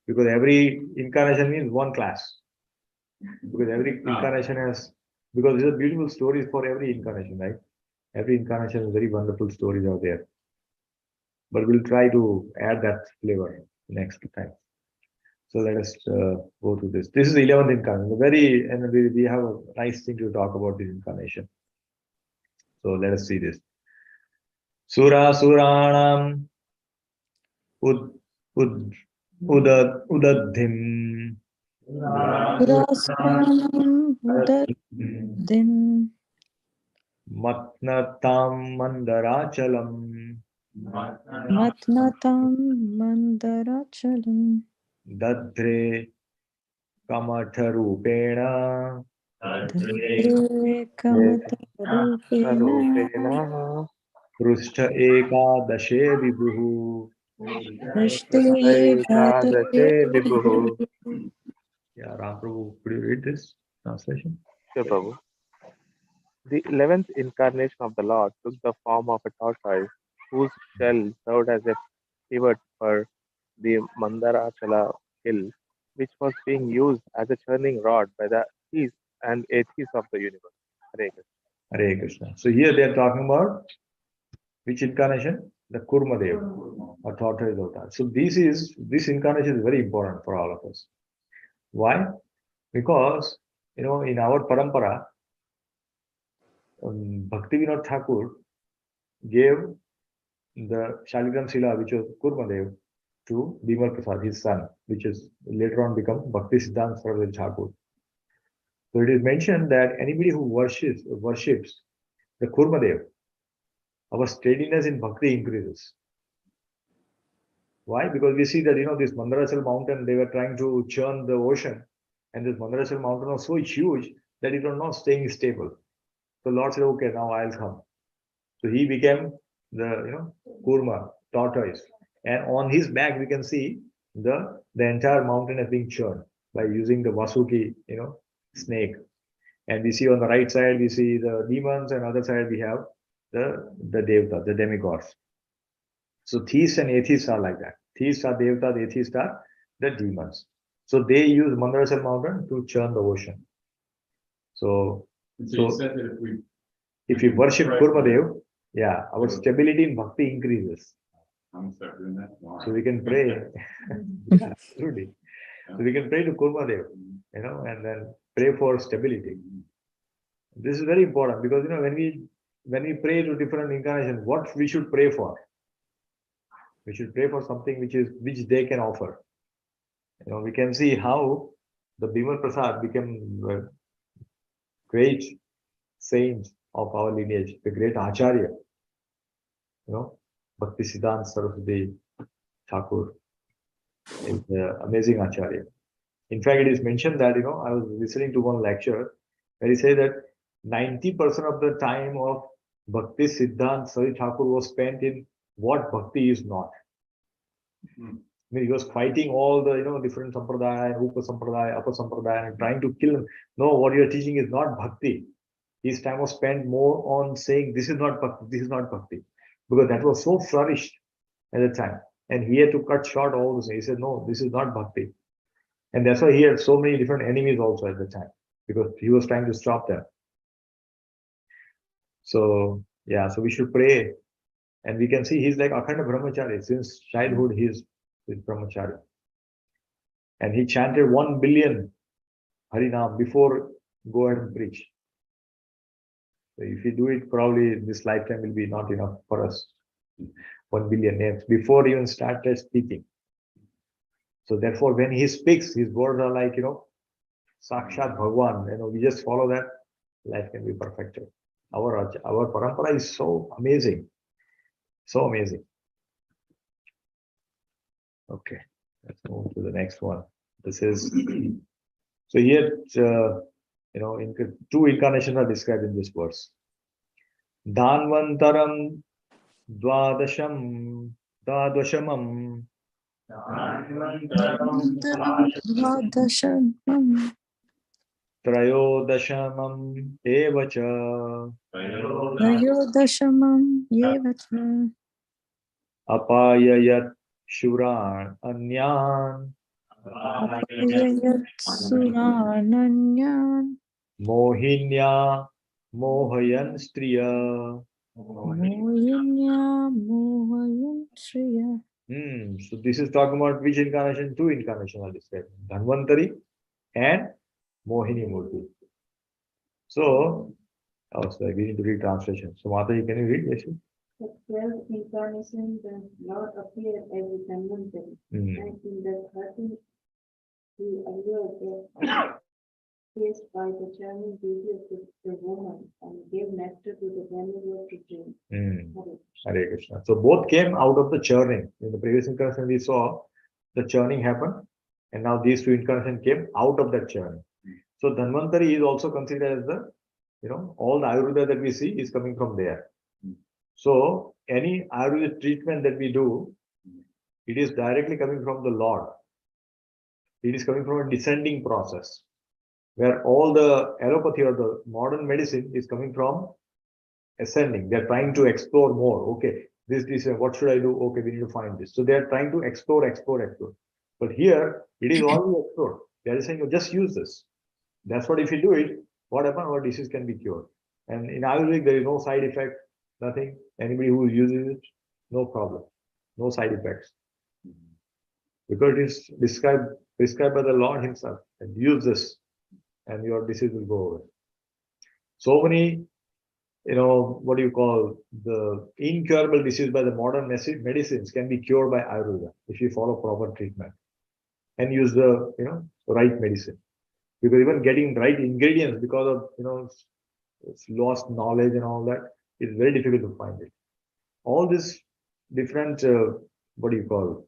A: because every incarnation means one class. Because every incarnation has, because these are beautiful stories for every incarnation, right? Every incarnation is very wonderful stories out there. But we'll try to add that flavor next time. So let us go through this. This is the 11th incarnation. And we have a nice thing to talk about this incarnation. So let us see this. Sura Suranam ud ud udadhim
E: Purasranam Udadim
A: matnatam mandarachalam
E: Matnatam Mandarachalam
A: dadre kamatharupena
E: Dhre Kamatarupena
B: Sarupena
A: prushta ekadashe vibhuhu.
E: Prishte
B: Ekadashe Vibhuhu.
A: Yeah, Ram Prabhu, could you read this translation?
B: Sure, Prabhu. The 11th incarnation of the Lord took the form of a tortoise whose shell served as a pivot for the Mandarachala hill, which was being used as a churning rod by the theists and atheists of the universe. Hare Krishna.
A: Hare Krishna. So here they are talking about which incarnation? The Kurma Dev or tortoise avatar. So this incarnation is very important for all of us. Why? Because in our parampara, Bhakti Vinod Thakur gave the Shaligram Sila, which was Kurma Dev, to Bimal Prasad, his son, which is later on become Bhakti Siddhanta Saraswati Thakur. So it is mentioned that anybody who worships the Kurma Dev, our steadiness in bhakti increases. Why? Because we see that this Mandarachal mountain, they were trying to churn the ocean, and this Mandarachal mountain was so huge that it was not staying stable. So Lord said, okay, now I'll come. So he became the Kurma, tortoise. And on his back we can see the entire mountain has been churned by using the Vasuki, snake. And we see on the right side, we see the demons, and other side we have the Devta, the demigods. So theists and atheists are like that. Theists are Devta, the atheists are the demons. So they use Mandarachal mountain to churn the ocean. So
D: you said that
A: if we worship Kurmadev, yeah, our stability in bhakti increases.
D: I'm gonna start doing that tomorrow.
A: So we can pray. Yeah, absolutely. So we can pray to Kurmadev, and then pray for stability. This is very important because when we pray to different incarnations, what we should pray for? We should pray for something which they can offer. We can see how the Bimal Prasad became a great saint of our lineage, the great Acharya. Bhakti Siddhanta Saraswati Thakur is an amazing Acharya. In fact, it is mentioned that, I was listening to one lecture where he said that 90% of the time of Bhakti Siddhanta Saraswati Thakur was spent in what bhakti is not. I mean, he was fighting all the, different sampradaya, upa sampradaya, apa sampradaya, and trying to kill him. No, what you are teaching is not bhakti. His time was spent more on saying, this is not bhakti, this is not bhakti. Because that was so flourished at the time. And he had to cut short all this. He said, no, this is not bhakti. And that's why he had so many different enemies also at the time. Because he was trying to stop them. So, yeah, so we should pray. And we can see he's like Akhanda Brahmachari. Since childhood, he's with Brahmachari. And he chanted 1 billion Harinam before go ahead and preach. So if you do it, probably this lifetime will be not enough for us. 1 billion names before even started speaking. So therefore, when he speaks, his words are like, Sakshat Bhagwan. We just follow that, life can be perfected. Our parampara is so amazing. So amazing. Okay, let's move to the next one. This is, so here, two incarnations are described in this verse. Dhanvantaram Dvadashamam
E: Dvadashamam
A: Trayodashamam Evacha
E: Trayodashamam Yevacha
A: Apayayat Shuran Anyan
E: Apayayat Surananyan
A: Mohinya Mohayan Striya.
E: Mohinya Mohayan Shriya.
A: So this is talking about which incarnation? Two incarnations are described. Dhanvantari and Mohini Murti. So, sorry, we need to read translation. So Mataji, can you read? Yes.
G: The 12th incarnation, the Lord appeared as a Dhanvantari, and in the 13th, he allured faced by the charming beauty of the woman and gave nectar to the demigod to drink.
A: Hare Krishna. So both came out of the churning. In the previous incarnation, we saw the churning happen, and now these two incarnations came out of that churning. So Dhanvantari is also considered as the, all the Ayurveda that we see is coming from there. So any Ayurveda treatment that we do, it is directly coming from the Lord. It is coming from a descending process, where all the allopathy or the modern medicine is coming from ascending. They're trying to explore more. Okay, this, what should I do? Okay, we need to find this. So they're trying to explore. But here, it is already explored. They're saying, just use this. That's what if you do it, what happens? Our disease can be cured. And in Ayurvedic, there is no side effect, nothing. Anybody who uses it, no problem. No side effects. Because it is prescribed by the Lord himself. And use this, and your disease will go away. So many, what do you call, the incurable disease by the modern medicines can be cured by Ayurveda if you follow proper treatment and use the, right medicine. Because even getting right ingredients because of, it's lost knowledge and all that, it's very difficult to find it. All these different, what do you call,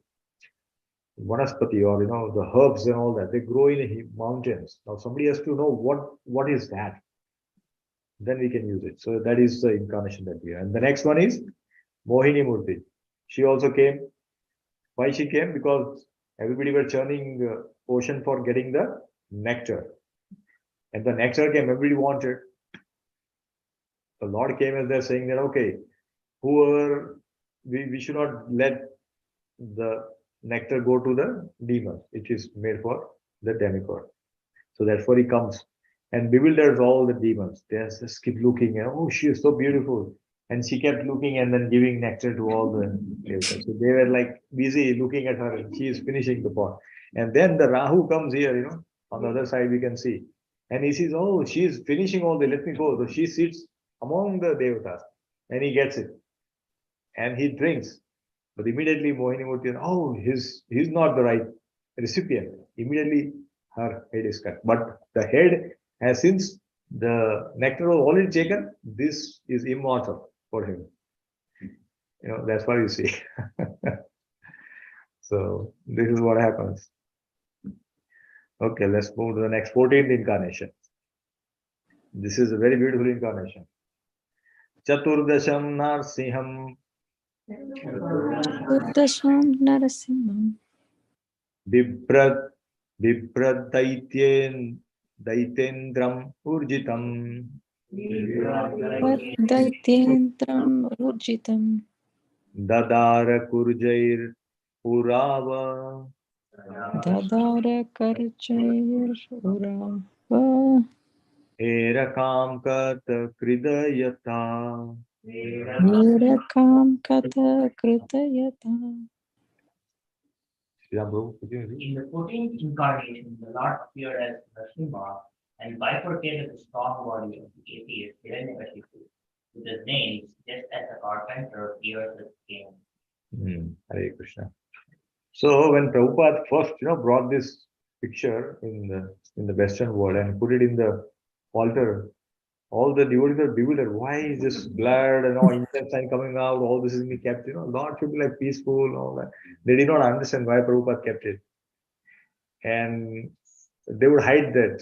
A: vanaspati or, the herbs and all that, they grow in mountains. Now somebody has to know what is that. Then we can use it. So that is the incarnation that we have. And the next one is Mohini Murti. She also came. Why she came? Because everybody were churning ocean for getting the nectar. And the nectar came, everybody wanted. The Lord came as they're saying that, okay, whoever, we should not let the nectar go to the demons. It is made for the demigod. So therefore he comes and bewilders all the demons. They just keep looking, oh, she is so beautiful. And she kept looking and then giving nectar to all the devatas. So they were like busy looking at her and she is finishing the pot. And then the Rahu comes here, on the other side we can see. And he says, oh, she is finishing all the, let me go. So she sits among the devatas and he gets it. And he drinks. But immediately Mohini Murti, oh, he's not the right recipient. Immediately her head is cut. But the head has, since the nectar was already taken, this is immortal for him. That's why you see. So this is what happens. Okay, let's move to the next 14th incarnation. This is a very beautiful incarnation. Chaturdasham Narsiham
E: Dasham Narasimham
A: Bibrad Daitendram Urjitam
E: Daitendram Urjitam
A: Dadara Kurjair Purava
E: Dadara Karchair Urava
A: Erakam Kata Kridayata.
E: Nirakam Kata Kritayata.
A: Sriram Prabhu, could you read?
F: In the 14th incarnation, the Lord appeared as Nrsimha and bifurcated the strong body of the atheist Hiranyakashipu with his nails, just as a carpenter pierces his cane.
A: Hare Krishna. So when Prabhupada first, brought this picture in the Western world and put it in the altar, all the devotees are bewildered. Why is this blood and all intestine coming out? All this is being kept. Lord should be like peaceful, all that. They did not understand why Prabhupada kept it, and they would hide that.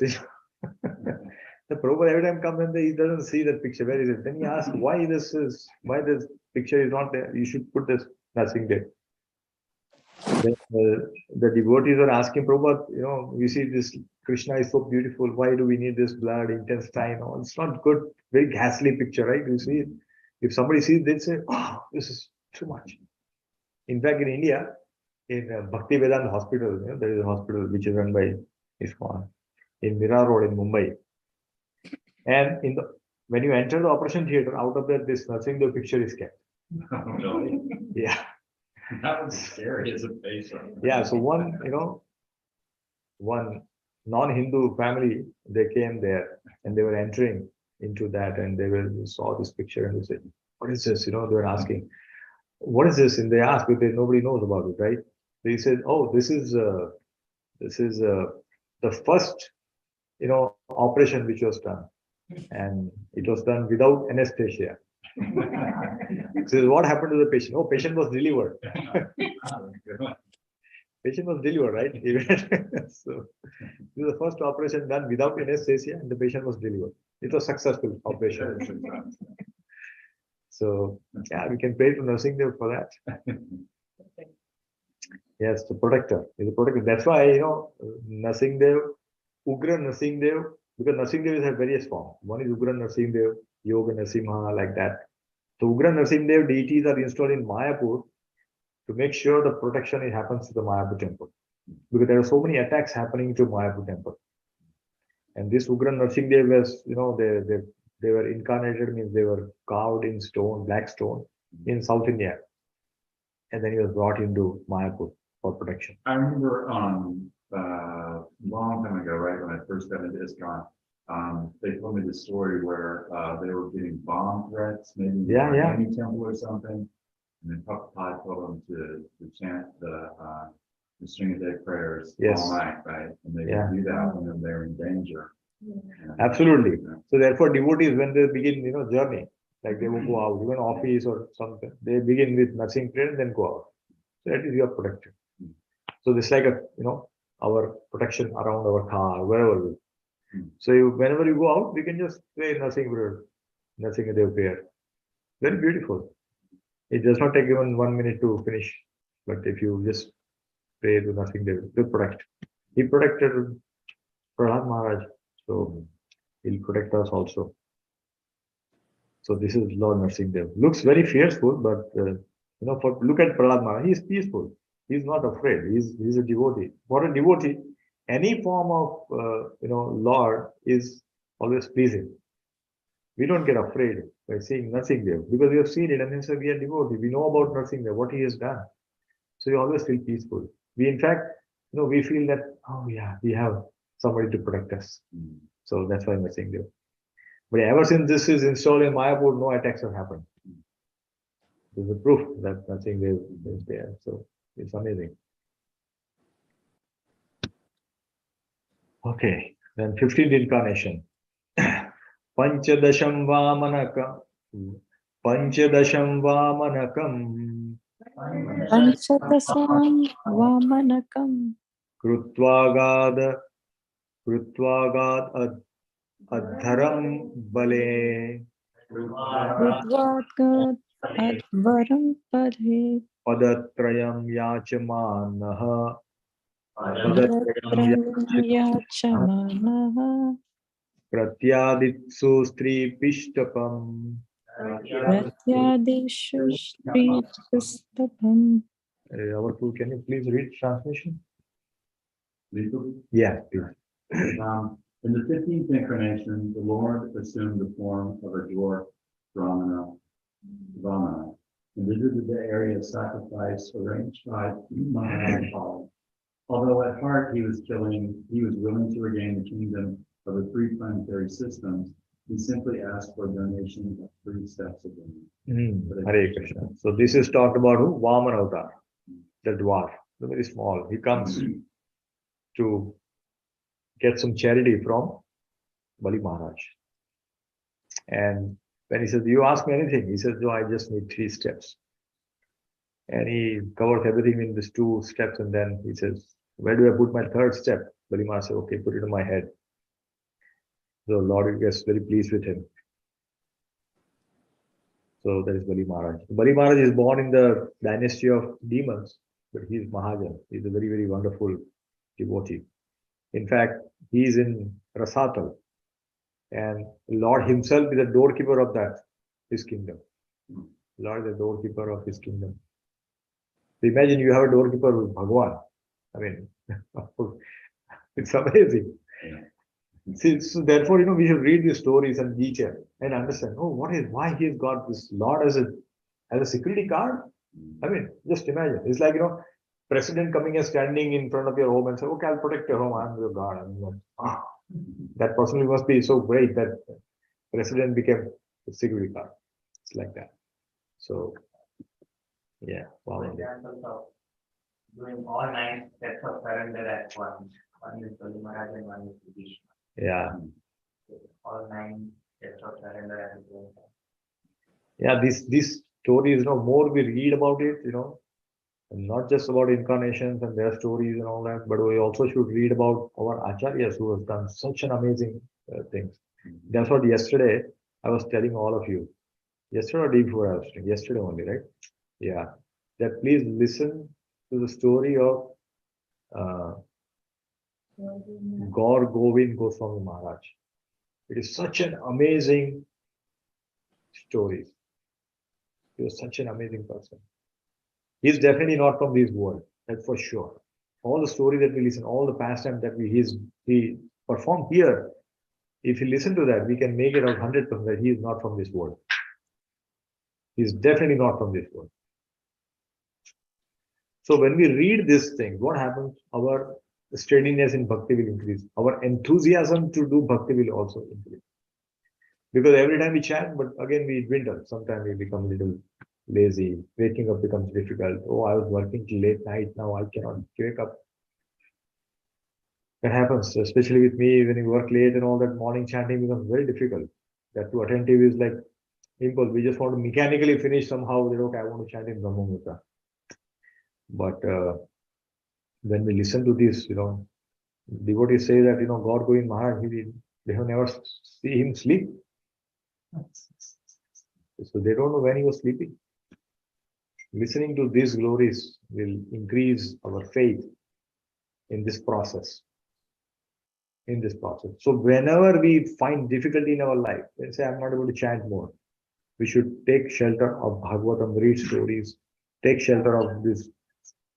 A: The Prabhupada every time comes and he doesn't see that picture. Where is it? Then he asks why this picture is not there. You should put this nothing there. Then the devotees are asking Prabhupada, we see this Krishna is so beautiful. Why do we need this blood, intestine? Oh, it's not good. Very ghastly picture, right? You see, if somebody sees, they'll say, "Oh, this is too much." In fact, in India, in Bhakti Vedanta Hospital, there is a hospital which is run by ISKCON in Mira Road in Mumbai. And when you enter the operation theater, out of that, this Nrsimha picture is kept.
D: Really?
A: Yeah.
D: That was scary as a patient.
A: Yeah. So one non-Hindu family, they came there and they were entering into that and they saw this picture and they said, "What is this?" They were asking, "What is this?" And they asked because nobody knows about it, right? They said, "Oh, this is the first operation which was done, and it was done without anesthesia." So what happened to the patient? Oh, patient was delivered. Patient was delivered, right? So this is the first operation done without anesthesia, and the patient was delivered. It was successful operation. So yeah, we can pray to Nrsimha for that. Yes, the protector. He's a protector. That's why Nrsimha, Ugra Nrsimha, because Nrsimha is a various form. One is Ugra Nrsimha, Yoga Nrsimha, like that. So Ugra Nrsimha deities are installed in Mayapur to make sure the protection happens to the Mayapur temple. Because there are so many attacks happening to Mayapur temple. And this Ugra Nrsimha was, they were incarnated, means they were carved in stone, black stone, in South India. And then he was brought into Mayapur for protection.
D: I remember long time ago, right, when I first got into ISKCON, they told me the story where they were getting bomb threats, maybe in any temple or something. And then Prabhupada told them to chant the string of day prayers all night, right? And they would do that when they're in danger.
A: Absolutely. So therefore, devotees, when they begin, journey, like they will go out, even office or something, they begin with nursing prayer and then go out. So that is your protection. So this is like our protection around our car, wherever we. So whenever you go out, you can just pray nursing prayer, nursing a day prayer. Very beautiful. It does not take even 1 minute to finish. But if you just pray to nothing, they will protect. He protected Prahlad Maharaj, so he'll protect us also. So this is Lord Nrsimha. Looks very fearful, but look at Prahlad Maharaj. He is peaceful. He's not afraid. He's a devotee. For a devotee, any form of Lord is always pleasing. We don't get afraid by seeing Nrsimha because we have seen it and then say we are devotee. We know about Nrsimha, what he has done. So you always feel peaceful. We in fact, we feel that, oh yeah, we have somebody to protect us. So that's why Nrsimha. But ever since this is installed in Mayapur, no attacks have happened. There's a proof that Nrsimha is there. So it's amazing. Okay, then 15th incarnation. Panchadasham Vamanakam. Panchadasham Vamanakam.
E: Panchadasam Vamanakam
A: Krutvagad Adharam Bale.
E: Udvadgad Advaram Padhe
A: Padatrayam Yachamanaha.
E: Padatrayam Yachamanaha
A: Pratyaditsu Stri Pishtapam.
E: Pratyadishu Shri Pustapam.
A: Our fool, can you please read translation?
D: Legal?
A: Yeah, please.
D: In the 15th incarnation, the Lord assumed the form of a dwarf Brahmana, and visited the area of sacrifice arranged by Mahayana. Although at heart he was willing to regain the kingdom of the three planetary systems, he simply asked for a donation of 3 steps of land.
A: Hare Krishna. So this is talked about who? Vaman Avatar, the dwarf, very small. He comes to get some charity from Bali Maharaj. And when he says, "Do you ask me anything?" He says, "No, I just need 3 steps." And he covers everything in these 2 steps, and then he says, "Where do I put my 3rd step?" Bali Maharaj says, "Okay, put it on my head." So Lord gets very pleased with him. So that is Bali Maharaj. Bali Maharaj is born in the dynasty of demons, but he is Mahajan. He is a very, very wonderful devotee. In fact, he is in Rasatal, and Lord himself is the doorkeeper of his kingdom. Lord is the doorkeeper of his kingdom. So imagine you have a doorkeeper who is Bhagwan. I mean, it's amazing. See, so therefore, we should read these stories in detail and understand, why he has got this Lord as a security guard. I mean, just imagine. It's like, president coming and standing in front of your home and say, "Okay, I'll protect your home. I'm your guard." I mean, that person must be so great that president became a security guard. It's like that. So, yeah. Wow.
F: For example, of doing all 9 steps of surrender at once. One is Bali Maharaj and one is Vishnu.
A: Yeah.
F: All 9 steps of surrender at the same time.
A: Yeah, these stories, more we read about it, and not just about incarnations and their stories and all that, but we also should read about our acharyas who have done such an amazing things. That's what yesterday I was telling all of you. Yesterday or day before I was telling, yesterday only, right? Yeah. That please listen to the story of Gaur Govind Goswami Maharaj. It is such an amazing story. He was such an amazing person. He is definitely not from this world, that's for sure. All the stories that we listen, all the pastime that he performed here, if you listen to that, we can make it out 100% that he is not from this world. He is definitely not from this world. So when we read these things, what happens? Our steadiness in bhakti will increase. Our enthusiasm to do bhakti will also increase. Because every time we chant, but again we dwindle. Sometimes we become a little lazy. Waking up becomes difficult. Oh, I was working till late night. Now I cannot wake up. That happens, especially with me when you work late and all that. Morning chanting becomes very difficult. That to attentive is like impulse. We just want to mechanically finish somehow. That okay, I want to chant in Brahma Murta. But when we listen to this, devotees say that God Govind Maharaj, they have never see him sleep. So they don't know when he was sleeping. Listening to these glories will increase our faith in this process. So whenever we find difficulty in our life, let's say I'm not able to chant more, we should take shelter of Bhagavatam, read stories, take shelter of this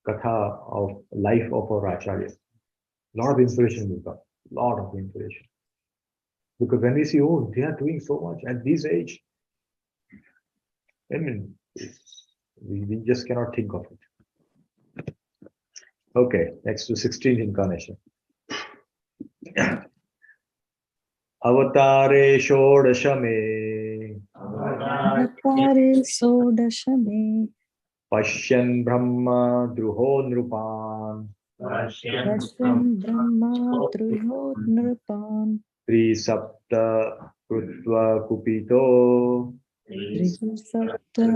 A: katha of life of our acharyas. Lot of inspiration will come. Lot of inspiration. Because when we see, oh, they are doing so much at this age, I mean, we just cannot think of it. Okay, next to 16th incarnation. Avatare Shodashame
E: Avatare Sodashame
A: Pashyan Brahma Druho Nrupan
E: Vashyam Brahma Druho Nripan
A: Tri Sapta Krutva Kupito
E: Trisapta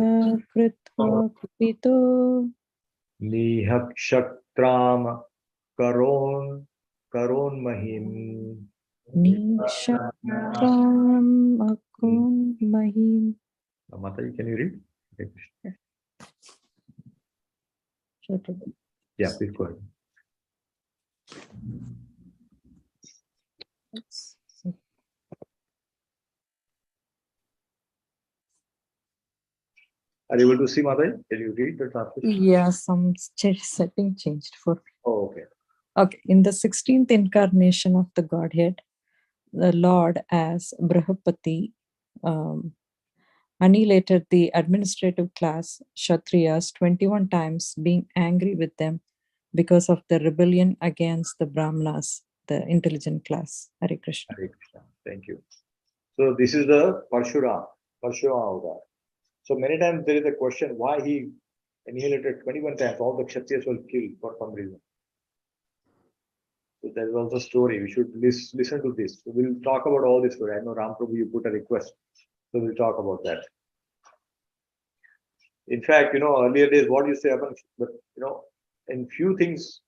E: Kritva Kupito
A: Nihakshatram Karon Mahim.
E: Nishakram Akon Mahim.
A: Mataji, can you read? Okay.
E: Shatavam.
A: Yeah, please go ahead. Are you able to see, Mataji? Can you read the translation?
E: Yeah, some setting changed for.
A: Oh, okay.
E: Okay, in the 16th incarnation of the Godhead, the Lord as Brahapati annihilated the administrative class Kshatriyas 21 times, being angry with them because of the rebellion against the Brahmanas, the intelligent class. Hare Krishna.
A: Hare Krishna. Thank you. So this is the Parshurama avatar. So many times there is a question why he annihilated 21 times. All the Kshatriyas were killed for some reason. So there is also a story. We should listen to this. So we'll talk about all this story. I know Ram Prabhu, you put a request. So we'll talk about that. In fact, earlier days, what used to happen, but in few things,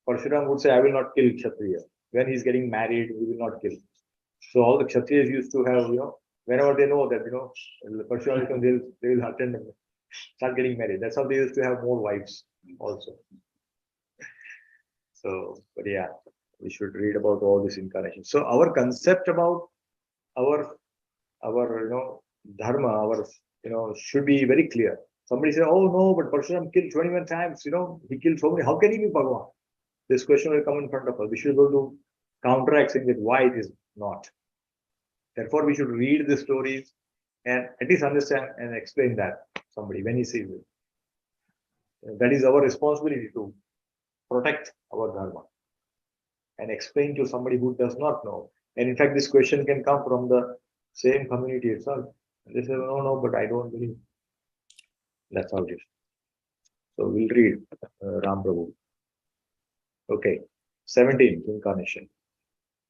A: Parshuram would say, I will not kill Kshatriya. When he's getting married, he will not kill. So all the Kshatriyas used to have, whenever they know that, Parshuram will come, they will attend and start getting married. That's how they used to have more wives also. So, but yeah, we should read about all this incarnation. So our concept about our dharma, our should be very clear. Somebody say, oh no, but Parshuram killed 21 times, he killed so many, how can he be Bhagavan? This question will come in front of us. We should go to counteract saying that why it is not. Therefore, we should read the stories and at least understand and explain that somebody when he sees it. That is our responsibility to protect our dharma and explain to somebody who does not know. And in fact, this question can come from the same community itself. They say, no, but I don't believe. That's how it is. So we'll read Ram Prabhu. Okay, 17th incarnation.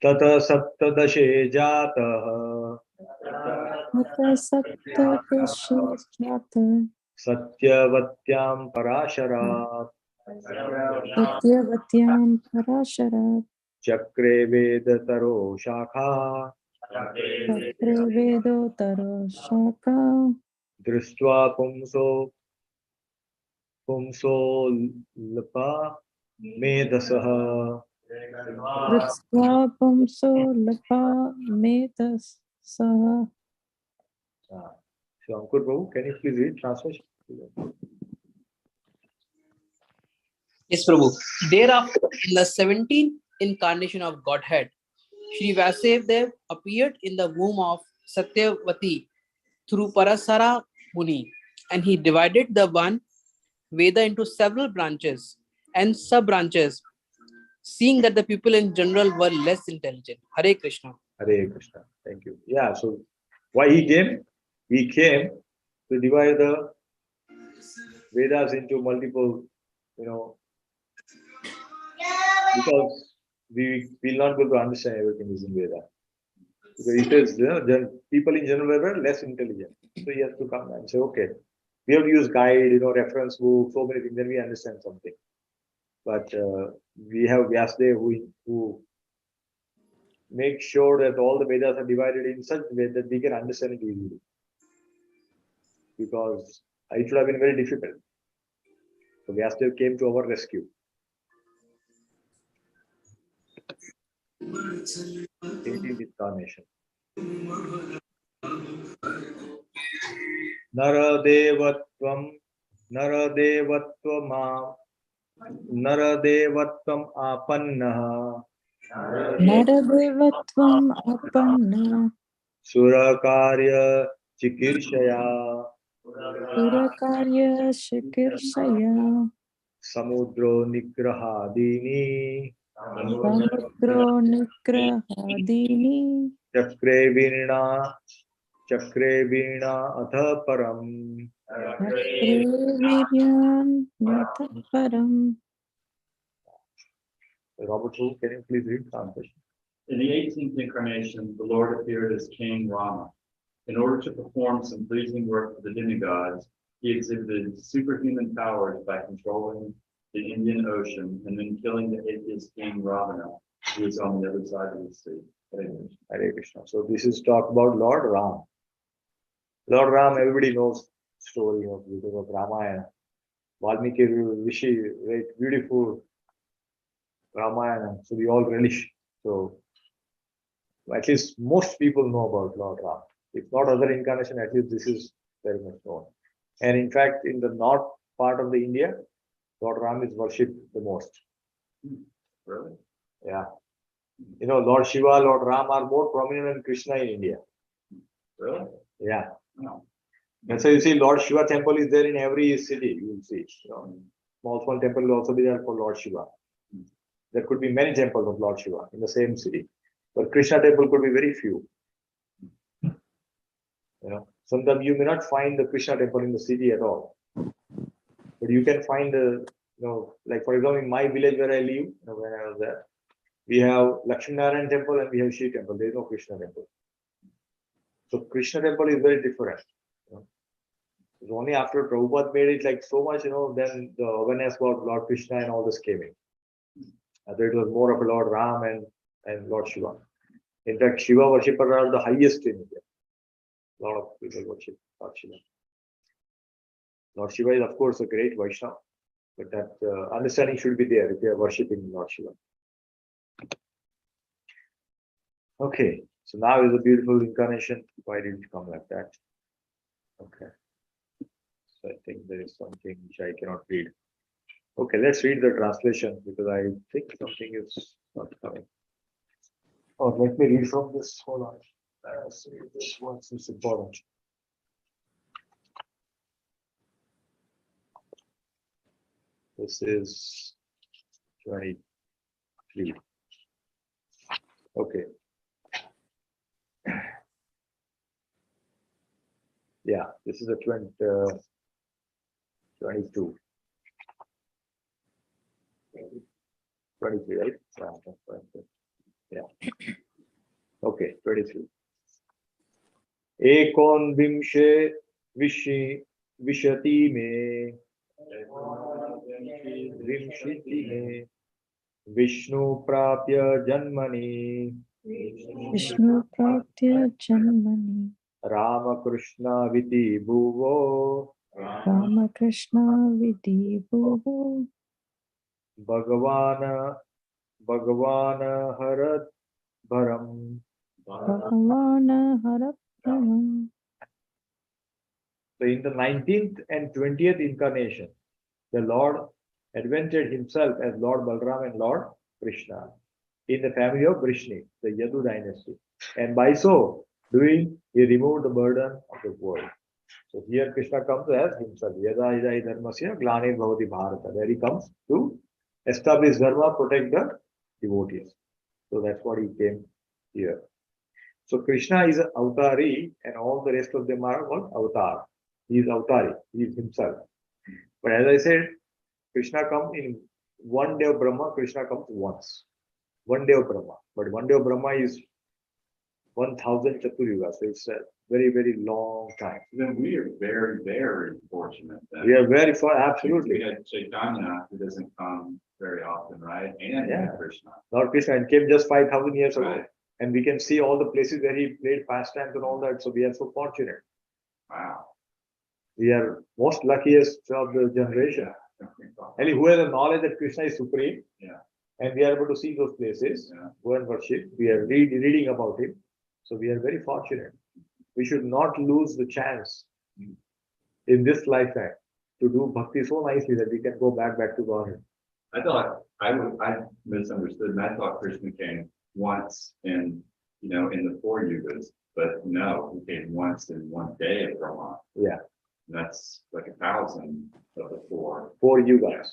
A: Tata saptadashe jatah
E: Tata saptadashe jatah
A: satyavatyam parasharat
E: Satyavatyam Parasharat
A: chakre vedataro shakha
E: Chakre Vedotaro Shaka
A: drishtva pumso lapa medasaha.
E: Ritsva Pumso Lapa Metas Saha.
A: So Ankur Prabhu, can you please read translation?
C: Yes, Prabhu. Thereafter, in the 17th incarnation of Godhead, Shri Vasudev appeared in the womb of Satyavati through Parasara Muni, and he divided the one Veda into several branches and sub-branches, seeing that the people in general were less intelligent. Hare Krishna.
A: Hare Krishna. Thank you. Yeah, so why he came? He came to divide the Vedas into multiple, because we will not be able to understand everything is in Veda. Because he says, people in general were less intelligent. So he has to come and say, okay, we have to use guide, reference book, so many things, then we understand something. But we have Vyasadeva who make sure that all the Vedas are divided in such a way that we can understand it easily. Because it should have been very difficult. So Vyasadeva came to our rescue. 18th incarnation. Naradevatvam apannah
E: Naradevatvam Apanna
A: Surakarya Chikirshaya
E: Purakarya Shikirshaya
A: Samudro Nigrahadini
E: Samudro Nigrahadini
A: Chakre Veena Atha Param.
E: Chakre Viryan Nataparam.
A: Robert, can you please read translation?
D: In the 18th incarnation, the Lord appeared as King Rama. In order to perform some pleasing work for the demigods, he exhibited superhuman powers by controlling the Indian Ocean and then killing the atheist king Ravana, who was on the other side of the sea.
A: Hare Krishna. So this is talk about Lord Ram. Lord Ram, everybody knows story of Ramayana. Valmiki Rishi, right? Beautiful Ramayana. So we all relish. So at least most people know about Lord Ram. If not other incarnation, at least this is very much known. And in fact, in the north part of the India, Lord Ram is worshipped the most.
D: Really?
A: Yeah. Lord Shiva, Lord Ram are more prominent than Krishna in India.
D: Really?
A: Yeah.
D: No.
A: That's why you see Lord Shiva temple is there in every city, you will see. small temple will also be there for Lord Shiva. There could be many temples of Lord Shiva in the same city, but Krishna temple could be very few. Sometimes you may not find the Krishna temple in the city at all, but you can find like for example, in my village where I live, when I was there, we have Lakshmi Narayan temple and we have Shiva temple. There is no Krishna temple. So Krishna temple is very different. It's only after Prabhupada made it like so much, then the awareness about Lord Krishna and all this came in. It was more of a Lord Ram and Lord Shiva. In fact, Shiva worshippers are the highest in India. A lot of people worship Lord Shiva. Lord Shiva is, of course, a great Vaishnava, but that understanding should be there if you are worshipping Lord Shiva. Okay, so now is a beautiful incarnation. Why did it come like that? Okay. So I think there is something which I cannot read. Okay, let's read the translation because I think something is not coming. Oh, let me read from this. Hold on. Let's read this one. It's important. This is 23. Okay. Yeah, this is a 22. 23, right? Yeah. Okay, 23. Ekon vimshe vishati me vimshiti me Vishnu prapya janmani
E: Vishnu Pratya Janmani
A: Ramakrishna viti bhuvo
E: Ramakrishna Vidhi Bhuvo
A: Bhagavana harat bharam.
E: Bhavana Harapranam.
A: So in the 19th and 20th incarnation, the Lord advented himself as Lord Balram and Lord Krishna in the family of Vrishni, the Yadu dynasty. And by so doing, he removed the burden of the world. So here Krishna comes as himself. Yada idai dharmasya glane bhavati bharata. There he comes to establish dharma, protect the devotees. So that's what he came here. So Krishna is an avatari and all the rest of them are what? Avatar. He is avatari. He is himself. But as I said, Krishna comes in one day of Brahma, Krishna comes once. One day of Brahma. But one day of Brahma is 1000 Chaturyuga. So it's a very, very long time.
D: Then we are very, very fortunate. That
A: We are very far, absolutely.
D: we had Chaitanya, who doesn't come very often, right? And
A: Yeah.
D: Krishna.
A: Lord Krishna and came just 5000 years ago.
D: Right.
A: And we can see all the places where he played pastimes and all that. So we are so fortunate.
D: Wow.
A: We are most luckiest of the generation. And who has the knowledge that Krishna is supreme.
D: Yeah.
A: And we are able to see those places,
D: Yeah.
A: go and worship. We are reading about him. So we are very fortunate. We should not lose the chance in this lifetime to do bhakti so nicely that we can go back to Godhead.
D: I thought I misunderstood, and I thought Krishna came once in the 4 yugas, but no, he came once in one day of Brahma.
A: Yeah.
D: And that's like 1,000 of the 4.
A: 4 yugas.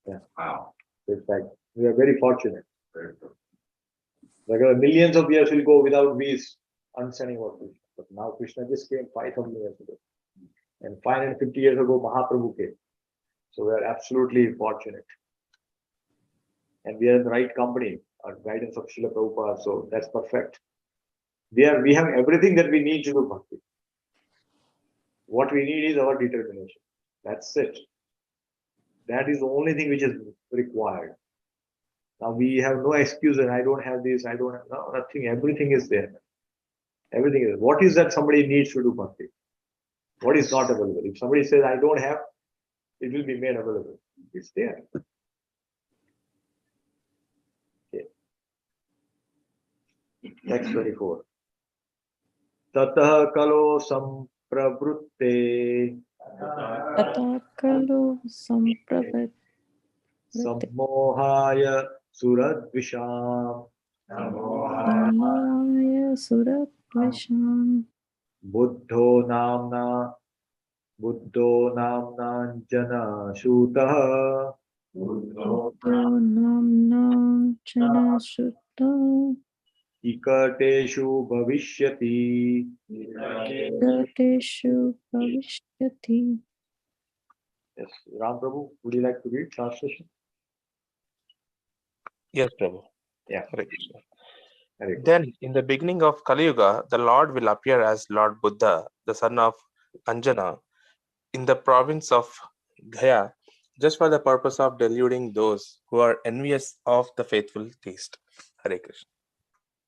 A: Yeah.
D: Wow.
A: It's like we are very fortunate.
D: Very good.
A: Like millions of years will go without these understanding about Krishna. But now Krishna just came 5000 years ago. And 550 years ago, Mahaprabhu came. So we are absolutely fortunate. And we are in the right company, our guidance of Srila Prabhupada. So that's perfect. We have everything that we need to do bhakti. What we need is our determination. That's it. That is the only thing which is required. Now we have no excuse and I don't have this, I don't have nothing. Everything is there. Everything is. What is that somebody needs to do bhakti? What is not available? If somebody says I don't have, it will be made available. It's there. Okay. Text 24. Tatah kalo sampravrutte
E: Tata Kalu Sampravat
A: sammohaya suradvisham
E: Samaya Suratvisham
A: buddho namna jana shutah
E: Buddho namna chana sutta
A: Ikateshu bhavishyati.
E: Gateshu Bhavishyati.
A: Yes, Ram Prabhu, would you like to read translation?
B: Yes, Prabhu.
A: Yeah.
B: Hare Krishna.
A: Very good.
B: Then, in the beginning of Kali Yuga, the Lord will appear as Lord Buddha, the son of Anjana, in the province of Gaya, just for the purpose of deluding those who are envious of the faithful taste. Hare Krishna.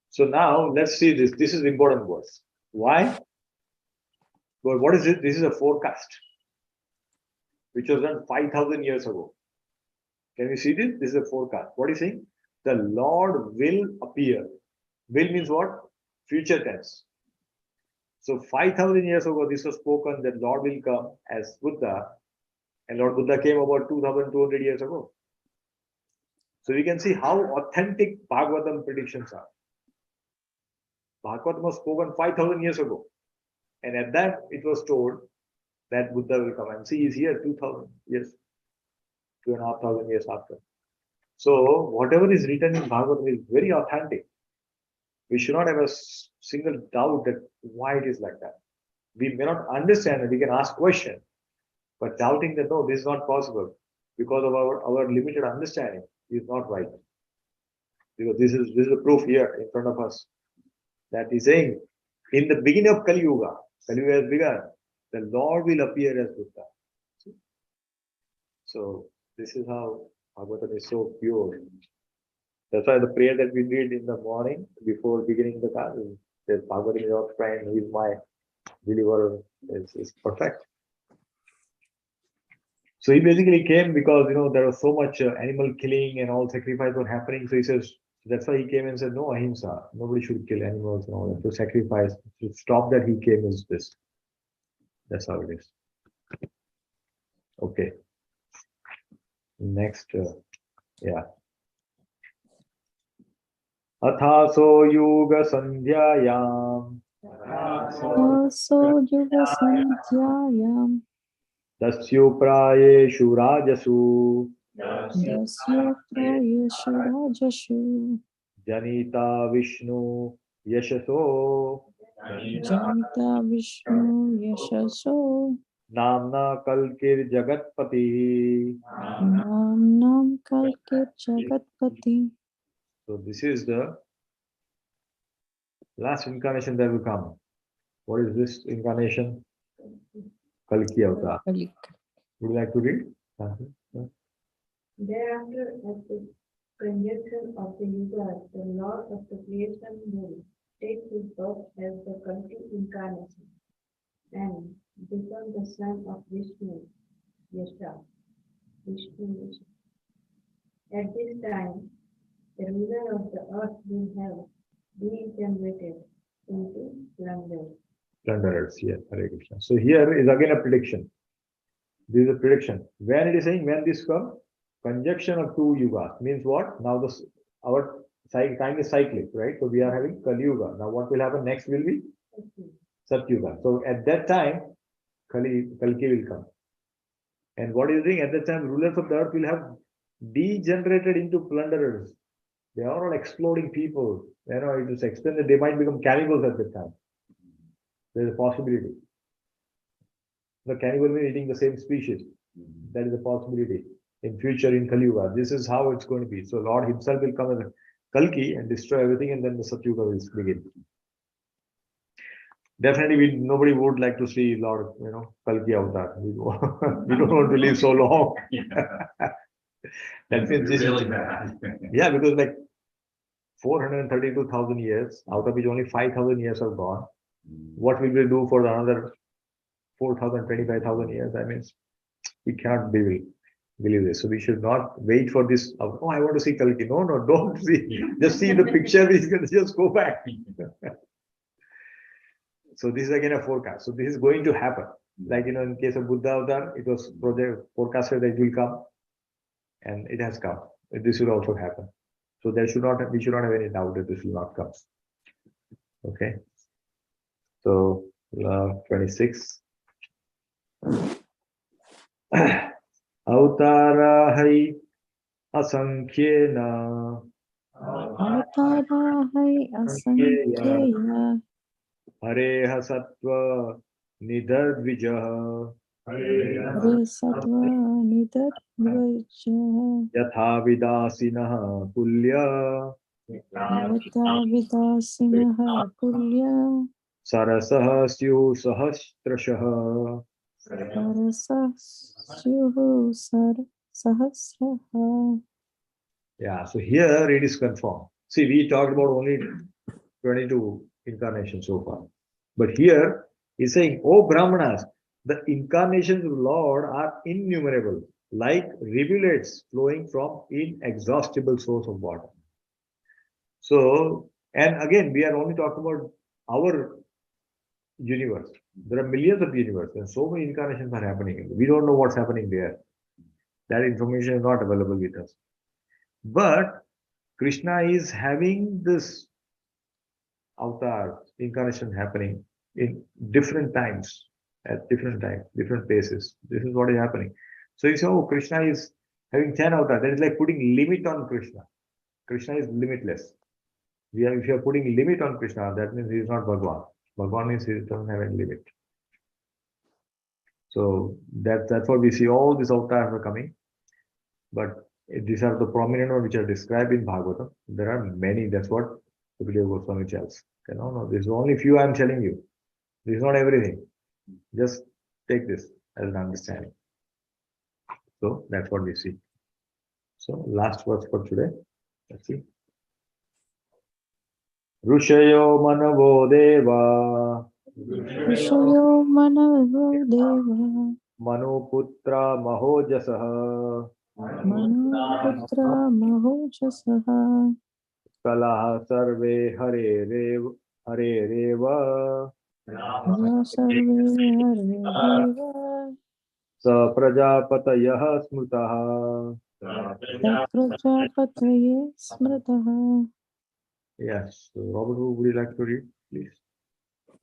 A: So now let's see this. This is important verse. Why? Well, what is it? This is a forecast which was done 5,000 years ago. Can you see this? This is a forecast. What is saying? The Lord will appear. Will means what? Future tense. So 5,000 years ago, this was spoken that Lord will come as Buddha, and Lord Buddha came about 2,200 years ago. So we can see how authentic Bhagavatam predictions are. Bhagavatam was spoken 5,000 years ago, and at that it was told that Buddha will come. And see, he's here 2,000 years, 2,500 years after. So whatever is written in Bhagavatam is very authentic. We should not have a single doubt that why it is like that. We may not understand it, we can ask questions, but doubting that no, this is not possible because of our limited understanding is not right. Because this is the proof here in front of us that he's saying in the beginning of Kali Yuga has begun, the Lord will appear as Buddha. So this is how Bhagavatam is so pure. That's why the prayer that we did in the morning before beginning the class is that Bhagavatam is our friend, he is my deliverer, is perfect. So he basically came because there was so much animal killing and all sacrifice were happening. So he says that's why he came and said no ahimsa, nobody should kill animals and all that. To sacrifice, to stop that he came is this. That's how it is. Okay. Next, yeah. Athaso yuga sandhyayam
E: So Yuga Sandhyayam
A: tasyu prayeshu rajasu
E: Dasya Prayeshu Rajashu
A: janita vishnu yashaso
E: Janita Vishnu Yashaso
A: namna kalkir jagatpati.
E: Namnam Kalkir Jagatpati.
A: So this is the last incarnation that will come. What is this incarnation? Kalki avatar.
E: Kalik.
A: Would you like to read?
G: Thereafter, at the conjunction of the Yugas, the Lord of the creation will take his birth as the Kalki incarnation and become the son of Vishnu, Yasha. At this time, the ruler of the earth will have degenerated into plunder.
A: Plunderers, yes, Hare Krishna. So here is again a prediction. This is a prediction. When it is saying when this comes, conjunction of two yugas means what? Now our time is cyclic, right? So we are having Kali Yuga. Now what will happen next will be Satyuga. So at that time, Kalki will come. And what is doing at that time, rulers of the earth will have degenerated into plunderers. They are all exploding people. It is explained that they might become cannibals at that time. There is a possibility. The cannibal will be eating the same species. That is a possibility in future in Kali Yuga. This is how it's going to be. So Lord himself will come as a Kalki and destroy everything, and then the Satyuga will begin. Definitely, nobody would like to see Lord, Kalki avatar. We don't want to live so long. That means this
D: really
A: is
D: bad.
A: yeah, because like 432,000 years, out of which only 5,000 years are gone. What will we do for another 4,000, 25,000 years? I mean, we cannot believe this. So we should not wait for this. Oh, I want to see Kalki. No, don't see. Just see the picture. Just go back. So this is again a forecast. So this is going to happen. Like in case of Buddha Avatar, it was forecasted that it will come, and it has come. This will also happen. So we should not have any doubt that this will not come. Okay. So 26. Autara hai asankhena
E: Avatara asankheya
A: Hareha sattva nidadvijah
E: Hare Sattva Nidadvaja
A: yatha vidasinah pulya
E: Yata Vidasinaha Pulya
A: sarasah syu sahasrashah.
E: Sarasa Syuhu Sahasraha.
A: Yeah, so here it is confirmed. See, we talked about only 22 incarnations so far. But here he's saying, oh Brahmanas, the incarnations of the Lord are innumerable, like rivulets flowing from inexhaustible source of water. So, and again, we are only talking about our universe. There are millions of universes, and so many incarnations are happening. We don't know what's happening there. That information is not available with us. But Krishna is having this avatar incarnation happening in different times, at different times, different places. This is what is happening. So you say, oh, Krishna is having 10 avatars. That is like putting limit on Krishna. Krishna is limitless. If you are putting limit on Krishna, that means he is not Bhagwan. Bhagwan means he doesn't have any limit. So that's what we see. All these avatars are coming. But these are the prominent ones which are described in Bhagavatam. There are many. That's what Sukadeva Goswami tells. Okay, no, this is only few I am telling you. This is not everything. Just take this as an understanding. So that's what we see. So last verse for today. Let's see. Rushayo manavo deva
E: Vishayo Manavo Deva
A: Manuputra mahojasah
E: Manuputra Mahojasaha
A: Kalaha sarve hare reva
E: Ya Sarve Hare Deva
A: Sa prajapatayah smritaha.
E: Taprajapataye Smritaha.
A: Yes. So Robert, would you like to read, please?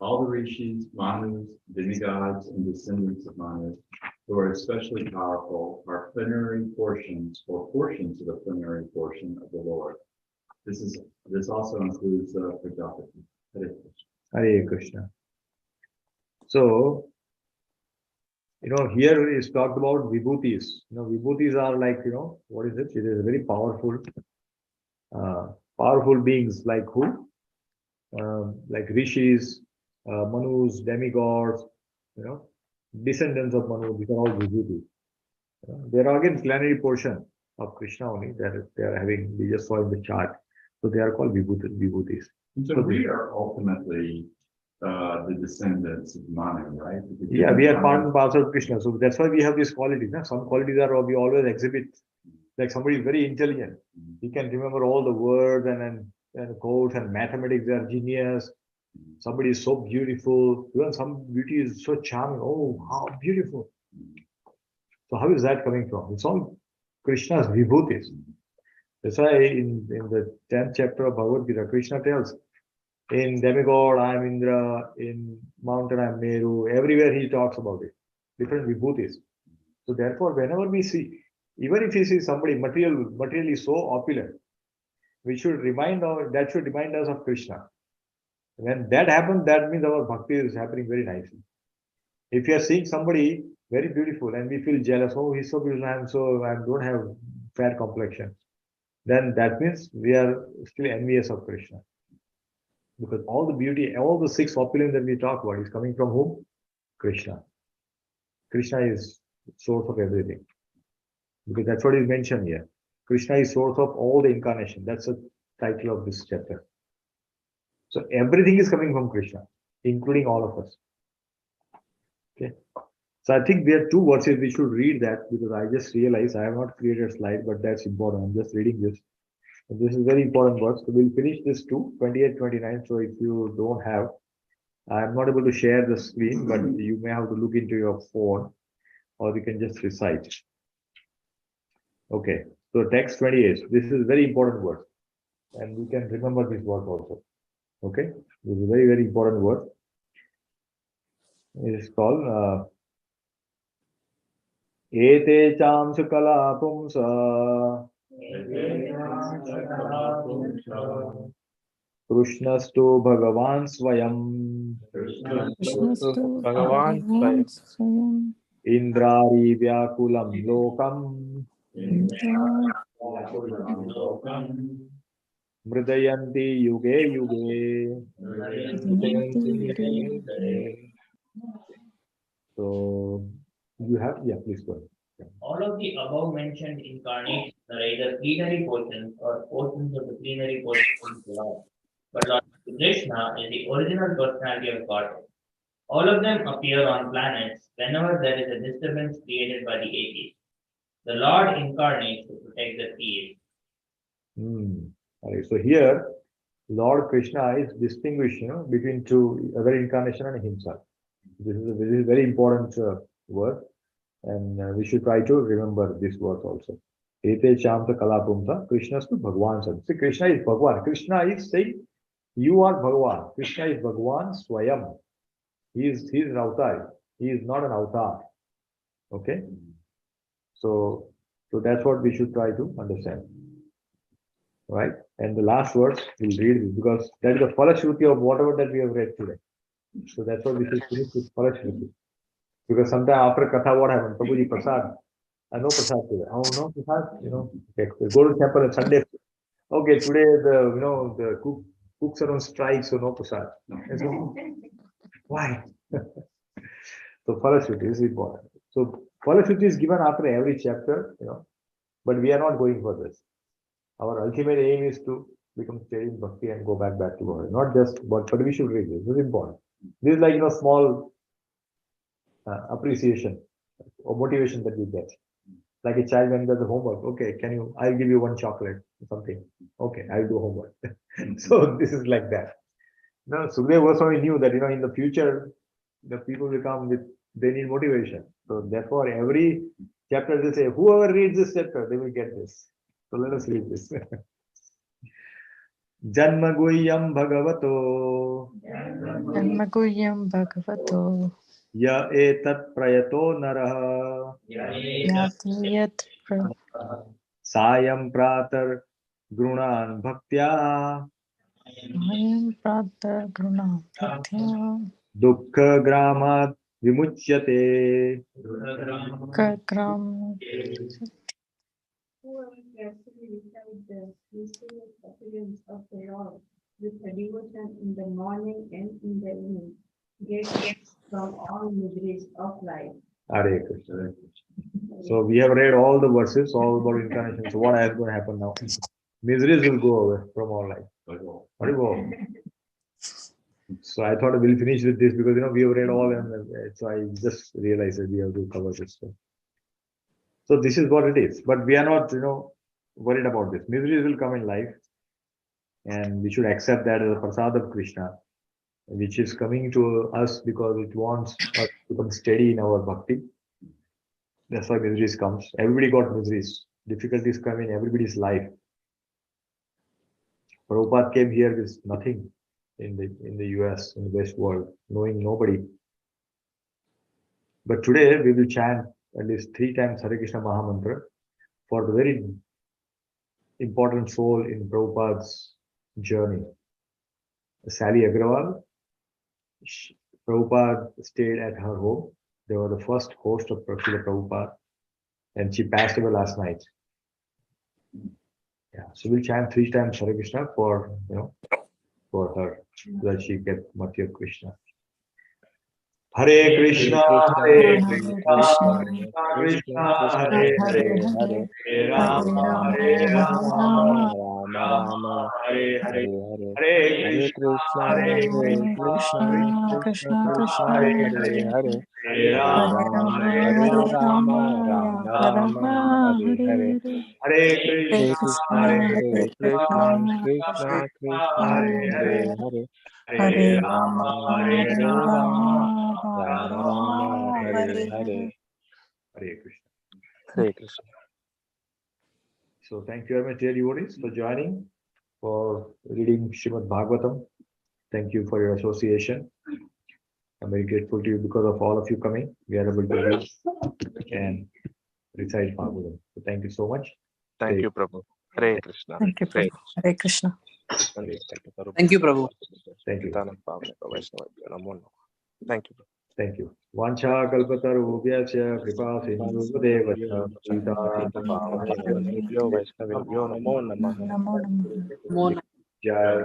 D: All the rishis, manus, demigods, and descendants of manus, who are especially powerful, are plenary portions or portions of the plenary portion of the Lord. This also includes the Prajapati. Hare Krishna.
A: Hare Krishna. So, here is talked about vibhutis. Vibhutis are like, what is it? It is very powerful, powerful beings like who? Like rishis, manus, demigods, descendants of Manu. These are all vibhutis. There are again plenary portion of Krishna only that they are having. We just saw in the chart. So they are called vibhutis.
D: And so we are ultimately the descendants of Manu, right?
A: Yeah, we are part and parcel of Krishna. So that's why we have these qualities. Some qualities are we always exhibit. Like somebody is very intelligent. He can remember all the words and quotes and mathematics. They are genius. Somebody is so beautiful. Even some beauty is so charming. Oh, how beautiful. So how is that coming from? It's all Krishna's vibhutis. That's why in the 10th chapter of Bhagavad Gita, Krishna tells, in demigod, I am Indra, in mountain, I am Meru. Everywhere he talks about it. Different vibhutis. So therefore, whenever we see, even if we see somebody materially so opulent, that should remind us of Krishna. When that happens, that means our bhakti is happening very nicely. If you are seeing somebody very beautiful and we feel jealous, oh, he's so beautiful, I don't have fair complexion, then that means we are still envious of Krishna. Because all the beauty, all the six opulence that we talk about is coming from whom? Krishna. Krishna is source of everything. Because that's what is mentioned here. Krishna is source of all the incarnation. That's the title of this chapter. So everything is coming from Krishna, including all of us. Okay. So I think there are two verses we should read that because I just realized I have not created a slide, but that's important. I'm just reading this. And this is very important verse. So we'll finish this too, 28, 29. So if you don't have, I'm not able to share the screen, but you may have to look into your phone or you can just recite. Okay. So text 28. This is very important word. And we can remember this word also. Okay. This is a very, very important word. It is called Ete cham sukala pumsa Krishnastu Bhagavan Swayam
E: Krishnastu
B: Bhagavan
E: Bhagavan Swayam
A: Indrari Vyakulam Lokam
E: Indra
A: Mridayanti Yuge Yuge.
E: Jayanti Yuge Yuge.
A: So you have, yeah, please go ahead.
F: All of the above mentioned incarnations are either plenary portions or portions of the plenary portions of the Lord. But Lord Krishna is the original personality of Godhead. All of them appear on planets whenever there is a disturbance created by the atheist. The Lord incarnates to protect the theists.
A: Alright, so here Lord Krishna is distinguishing, between two, other incarnation and himself. This is a very important word, and we should try to remember this word also. Ete Chamta Kalapumta, Krishna's to Bhagwan. See, Krishna is Bhagwan. Krishna is saying, you are Bhagwan. Krishna is Bhagwan Swayam. He is an avatar. He is not an avatar. Okay? So that's what we should try to understand. Right? And the last words, we'll read this because that is the falashruti of whatever that we have read today. So that's what we should finish with falashruti. Because sometimes after Katha, what happens? Prabhuji Prasad. I know Prasad today. Oh, no Prasad, okay, we go to temple on Sunday. Okay, today the cooks are on strike, so no Prasad. So, why? So falashruti is important. So falashruti is given after every chapter, but we are not going for this. Our ultimate aim is to become steady in bhakti and go back to God. Not just, but we should read this. This is important. This is like, small appreciation or motivation that we get. Like a child when does the homework. Okay, I'll give you one chocolate or something. Okay, I'll do homework. So this is like that. No, Sukdev Goswami knew that, in the future, the people will come they need motivation. So therefore, every chapter they say, whoever reads this chapter, they will get this. So let us read this. Janma Guhyam Bhagavato
E: Janmaguhyam Bhagavato
A: Ya Etat Prayato Naraha
E: Yati Yat
A: Sayam Pratar Grunan Bhaktya
E: Prayam Prata Gruna Pratya
A: Dukkha Gramat Vimuchyate.
E: Kagram
G: Whoever carefully recites the mysterious appearance of the Lord with a devotion in the morning and in the evening gets from all miseries of life.
A: Hare Krishna. So we have read all the verses, all about incarnation. So what is going to happen now? Miseries will go away from our life. Hare. So I thought we'll finish with this because we have read all, and so I just realized that we have to cover this. So this is what it is. But we are not, worried about this. Miseries will come in life, and we should accept that as a prasad of Krishna, which is coming to us because it wants us to become steady in our bhakti. That's why miseries comes. Everybody got miseries. Difficulties come in everybody's life. Prabhupada came here with nothing in the US, in the West world, knowing nobody. But today we will chant at least 3 times Hare Krishna Mahamantra for the very important soul in Prabhupada's journey. Sally Agrawal, Prabhupada stayed at her home. They were the first host of Prabhupada, and she passed away last night. Yeah, so we'll chant 3 times Hare Krishna for her, so that she get Mati of Krishna. Hare Krishna, Hare Krishna, Krishna Hare Hare, Hare Rama, Hare Rama, Rama Hare Hare, Hare Krishna, Hare Krishna,
E: Krishna
A: Krishna
E: Krishna
A: Hare Hare, Hare Rama, Hare Rama, Rama
E: Hare Hare
A: Hare
E: Hare
A: Krishna,
E: Krishna
A: Hare
E: Hare
A: Krishna,
E: Krishna
A: Krishna Hare Hare, Hare
E: Hare
A: Rama,
E: Rama
A: Hare
E: Hare
A: Rama,
E: Rama
A: Rama
E: Rama
A: Hare
E: Hare
A: Hare.
E: Hare
A: Hare Krishna.
B: Hare Krishna.
A: So thank you very much, dear devotees, for joining, for reading Srimad Bhagavatam. Thank you for your association. I'm very grateful to you because of all of you coming. We are able to read and recite Bhagavatam. So thank you so much.
B: Thank you, Prabhu. Hare Krishna.
E: Thank you,
B: Hare
E: Prabhu. Hare Krishna.
C: Thank you, Prabhu.
A: Thank you.
B: Thank you.
A: Thank you. Vancha kalpatarubhyasya kripa sindhuvadevasya
E: Namo Namaha.
A: Jai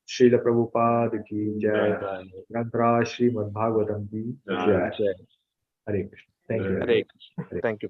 A: Srila Prabhupada ki Jai Granthra Srimad Bhagavatam ki Jai. Hare Krishna. Thank you.
B: Hare Krishna. Thank you.